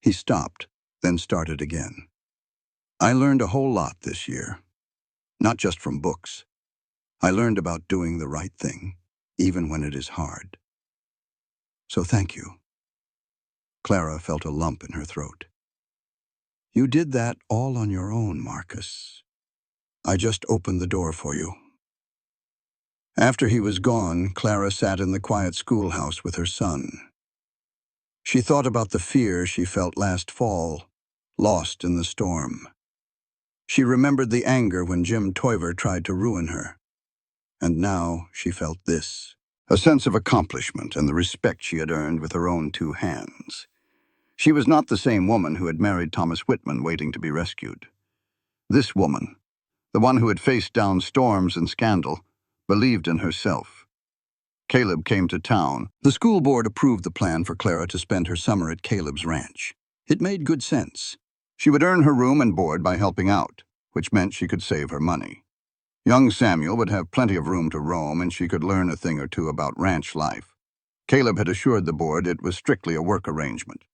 He stopped, then started again. I learned a whole lot this year, not just from books. I learned about doing the right thing, even when it is hard. So thank you. Clara felt a lump in her throat. You did that all on your own, Marcus. I just opened the door for you. After he was gone, Clara sat in the quiet schoolhouse with her son. She thought about the fear she felt last fall, lost in the storm. She remembered the anger when Jim Toiver tried to ruin her. And now she felt this, a sense of accomplishment and the respect she had earned with her own two hands. She was not the same woman who had married Thomas Whitman waiting to be rescued. This woman, the one who had faced down storms and scandal, believed in herself. Caleb came to town. The school board approved the plan for Clara to spend her summer at Caleb's ranch. It made good sense. She would earn her room and board by helping out, which meant she could save her money. Young Samuel would have plenty of room to roam, and she could learn a thing or two about ranch life. Caleb had assured the board it was strictly a work arrangement.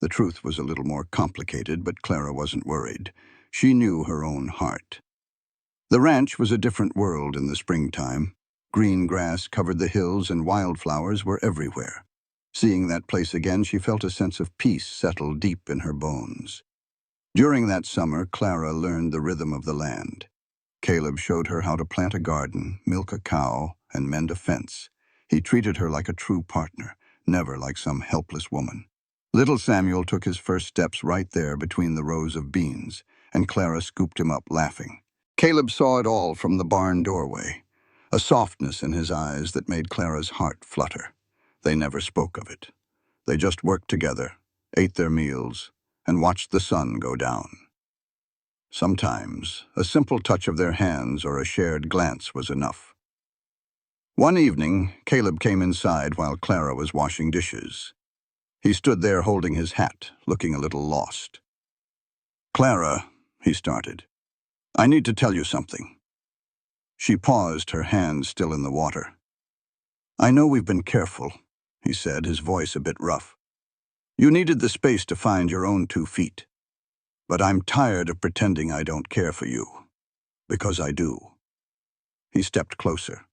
The truth was a little more complicated, but Clara wasn't worried. She knew her own heart. The ranch was a different world in the springtime. Green grass covered the hills and wildflowers were everywhere. Seeing that place again, she felt a sense of peace settle deep in her bones. During that summer, Clara learned the rhythm of the land. Caleb showed her how to plant a garden, milk a cow, and mend a fence. He treated her like a true partner, never like some helpless woman. Little Samuel took his first steps right there between the rows of beans, and Clara scooped him up, laughing. Caleb saw it all from the barn doorway, a softness in his eyes that made Clara's heart flutter. They never spoke of it. They just worked together, ate their meals, and watched the sun go down. Sometimes, a simple touch of their hands or a shared glance was enough. One evening, Caleb came inside while Clara was washing dishes. He stood there holding his hat, looking a little lost. "Clara," he started, "I need to tell you something." She paused, her hands still in the water. "I know we've been careful," he said, his voice a bit rough. "You needed the space to find your own 2 feet. But I'm tired of pretending I don't care for you, because I do." He stepped closer.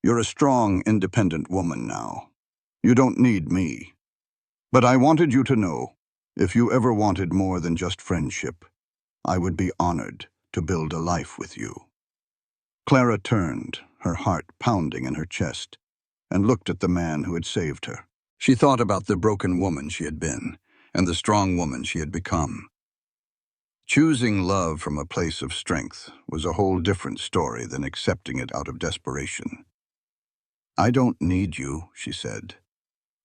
"You're a strong, independent woman now. You don't need me. But I wanted you to know, if you ever wanted more than just friendship, I would be honored to build a life with you." Clara turned, her heart pounding in her chest, and looked at the man who had saved her. She thought about the broken woman she had been, and the strong woman she had become. Choosing love from a place of strength was a whole different story than accepting it out of desperation. "I don't need you," she said,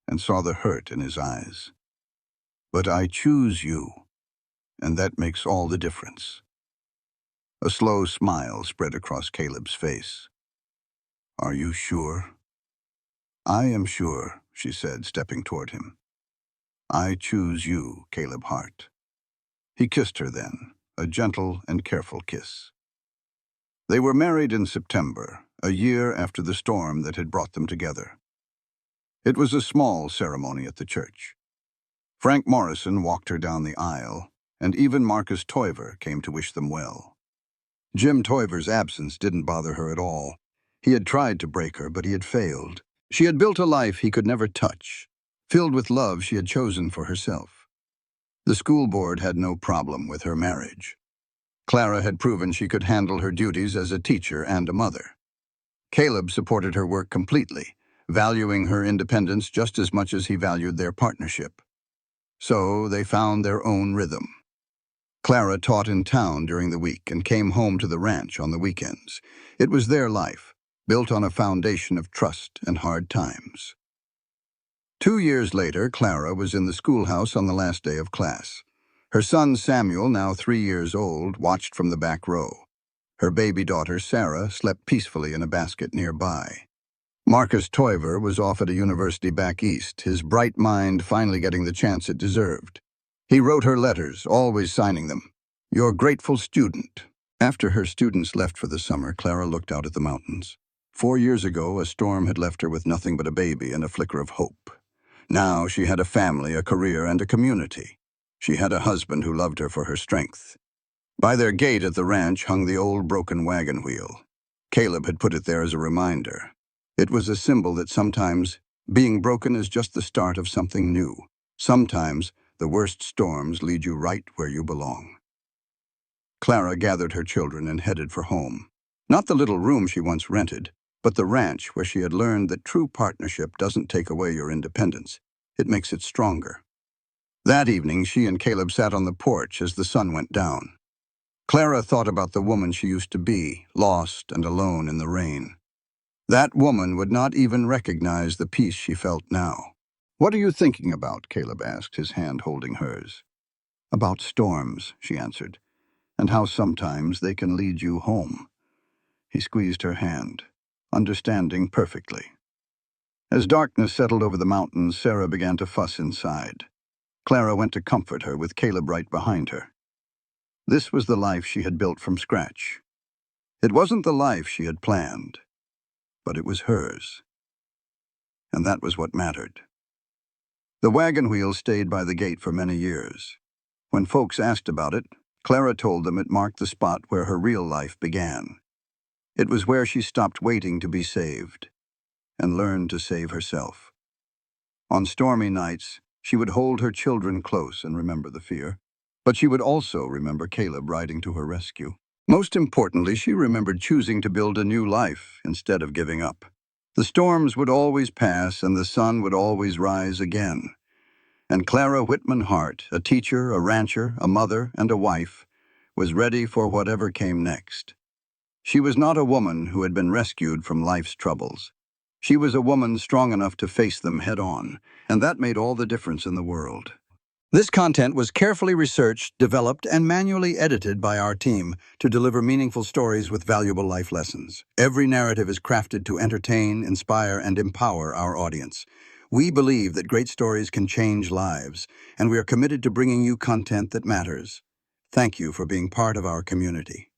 and saw the hurt in his eyes. "But I choose you, and that makes all the difference." A slow smile spread across Caleb's face. "Are you sure?" "I am sure," she said, stepping toward him. "I choose you, Caleb Hart." He kissed her then, a gentle and careful kiss. They were married in September, a year after the storm that had brought them together. It was a small ceremony at the church. Frank Morrison walked her down the aisle, and even Marcus Toiver came to wish them well. Jim Toiver's absence didn't bother her at all. He had tried to break her, but he had failed. She had built a life he could never touch, filled with love she had chosen for herself. The school board had no problem with her marriage. Clara had proven she could handle her duties as a teacher and a mother. Caleb supported her work completely, valuing her independence just as much as he valued their partnership. So they found their own rhythm. Clara taught in town during the week and came home to the ranch on the weekends. It was their life, built on a foundation of trust and hard times. 2 years later, Clara was in the schoolhouse on the last day of class. Her son Samuel, now 3 years old, watched from the back row. Her baby daughter Sarah slept peacefully in a basket nearby. Marcus Toiver was off at a university back east, his bright mind finally getting the chance it deserved. He wrote her letters, always signing them, "Your grateful student." After her students left for the summer, Clara looked out at the mountains. 4 years ago, a storm had left her with nothing but a baby and a flicker of hope. Now she had a family, a career, and a community. She had a husband who loved her for her strength. By their gate at the ranch hung the old broken wagon wheel. Caleb had put it there as a reminder. It was a symbol that sometimes being broken is just the start of something new. Sometimes the worst storms lead you right where you belong. Clara gathered her children and headed for home. Not the little room she once rented, but the ranch where she had learned that true partnership doesn't take away your independence. It makes it stronger. That evening, she and Caleb sat on the porch as the sun went down. Clara thought about the woman she used to be, lost and alone in the rain. That woman would not even recognize the peace she felt now. "What are you thinking about?" Caleb asked, his hand holding hers. "About storms," she answered, "and how sometimes they can lead you home." He squeezed her hand, understanding perfectly. As darkness settled over the mountains, Sarah began to fuss inside. Clara went to comfort her, with Caleb right behind her. This was the life she had built from scratch. It wasn't the life she had planned, but it was hers. And that was what mattered. The wagon wheel stayed by the gate for many years. When folks asked about it, Clara told them it marked the spot where her real life began. It was where she stopped waiting to be saved and learned to save herself. On stormy nights, she would hold her children close and remember the fear. But she would also remember Caleb riding to her rescue. Most importantly, she remembered choosing to build a new life instead of giving up. The storms would always pass and the sun would always rise again. And Clara Whitman Hart, a teacher, a rancher, a mother, and a wife, was ready for whatever came next. She was not a woman who had been rescued from life's troubles. She was a woman strong enough to face them head-on, and that made all the difference in the world. This content was carefully researched, developed, and manually edited by our team to deliver meaningful stories with valuable life lessons. Every narrative is crafted to entertain, inspire, and empower our audience. We believe that great stories can change lives, and we are committed to bringing you content that matters. Thank you for being part of our community.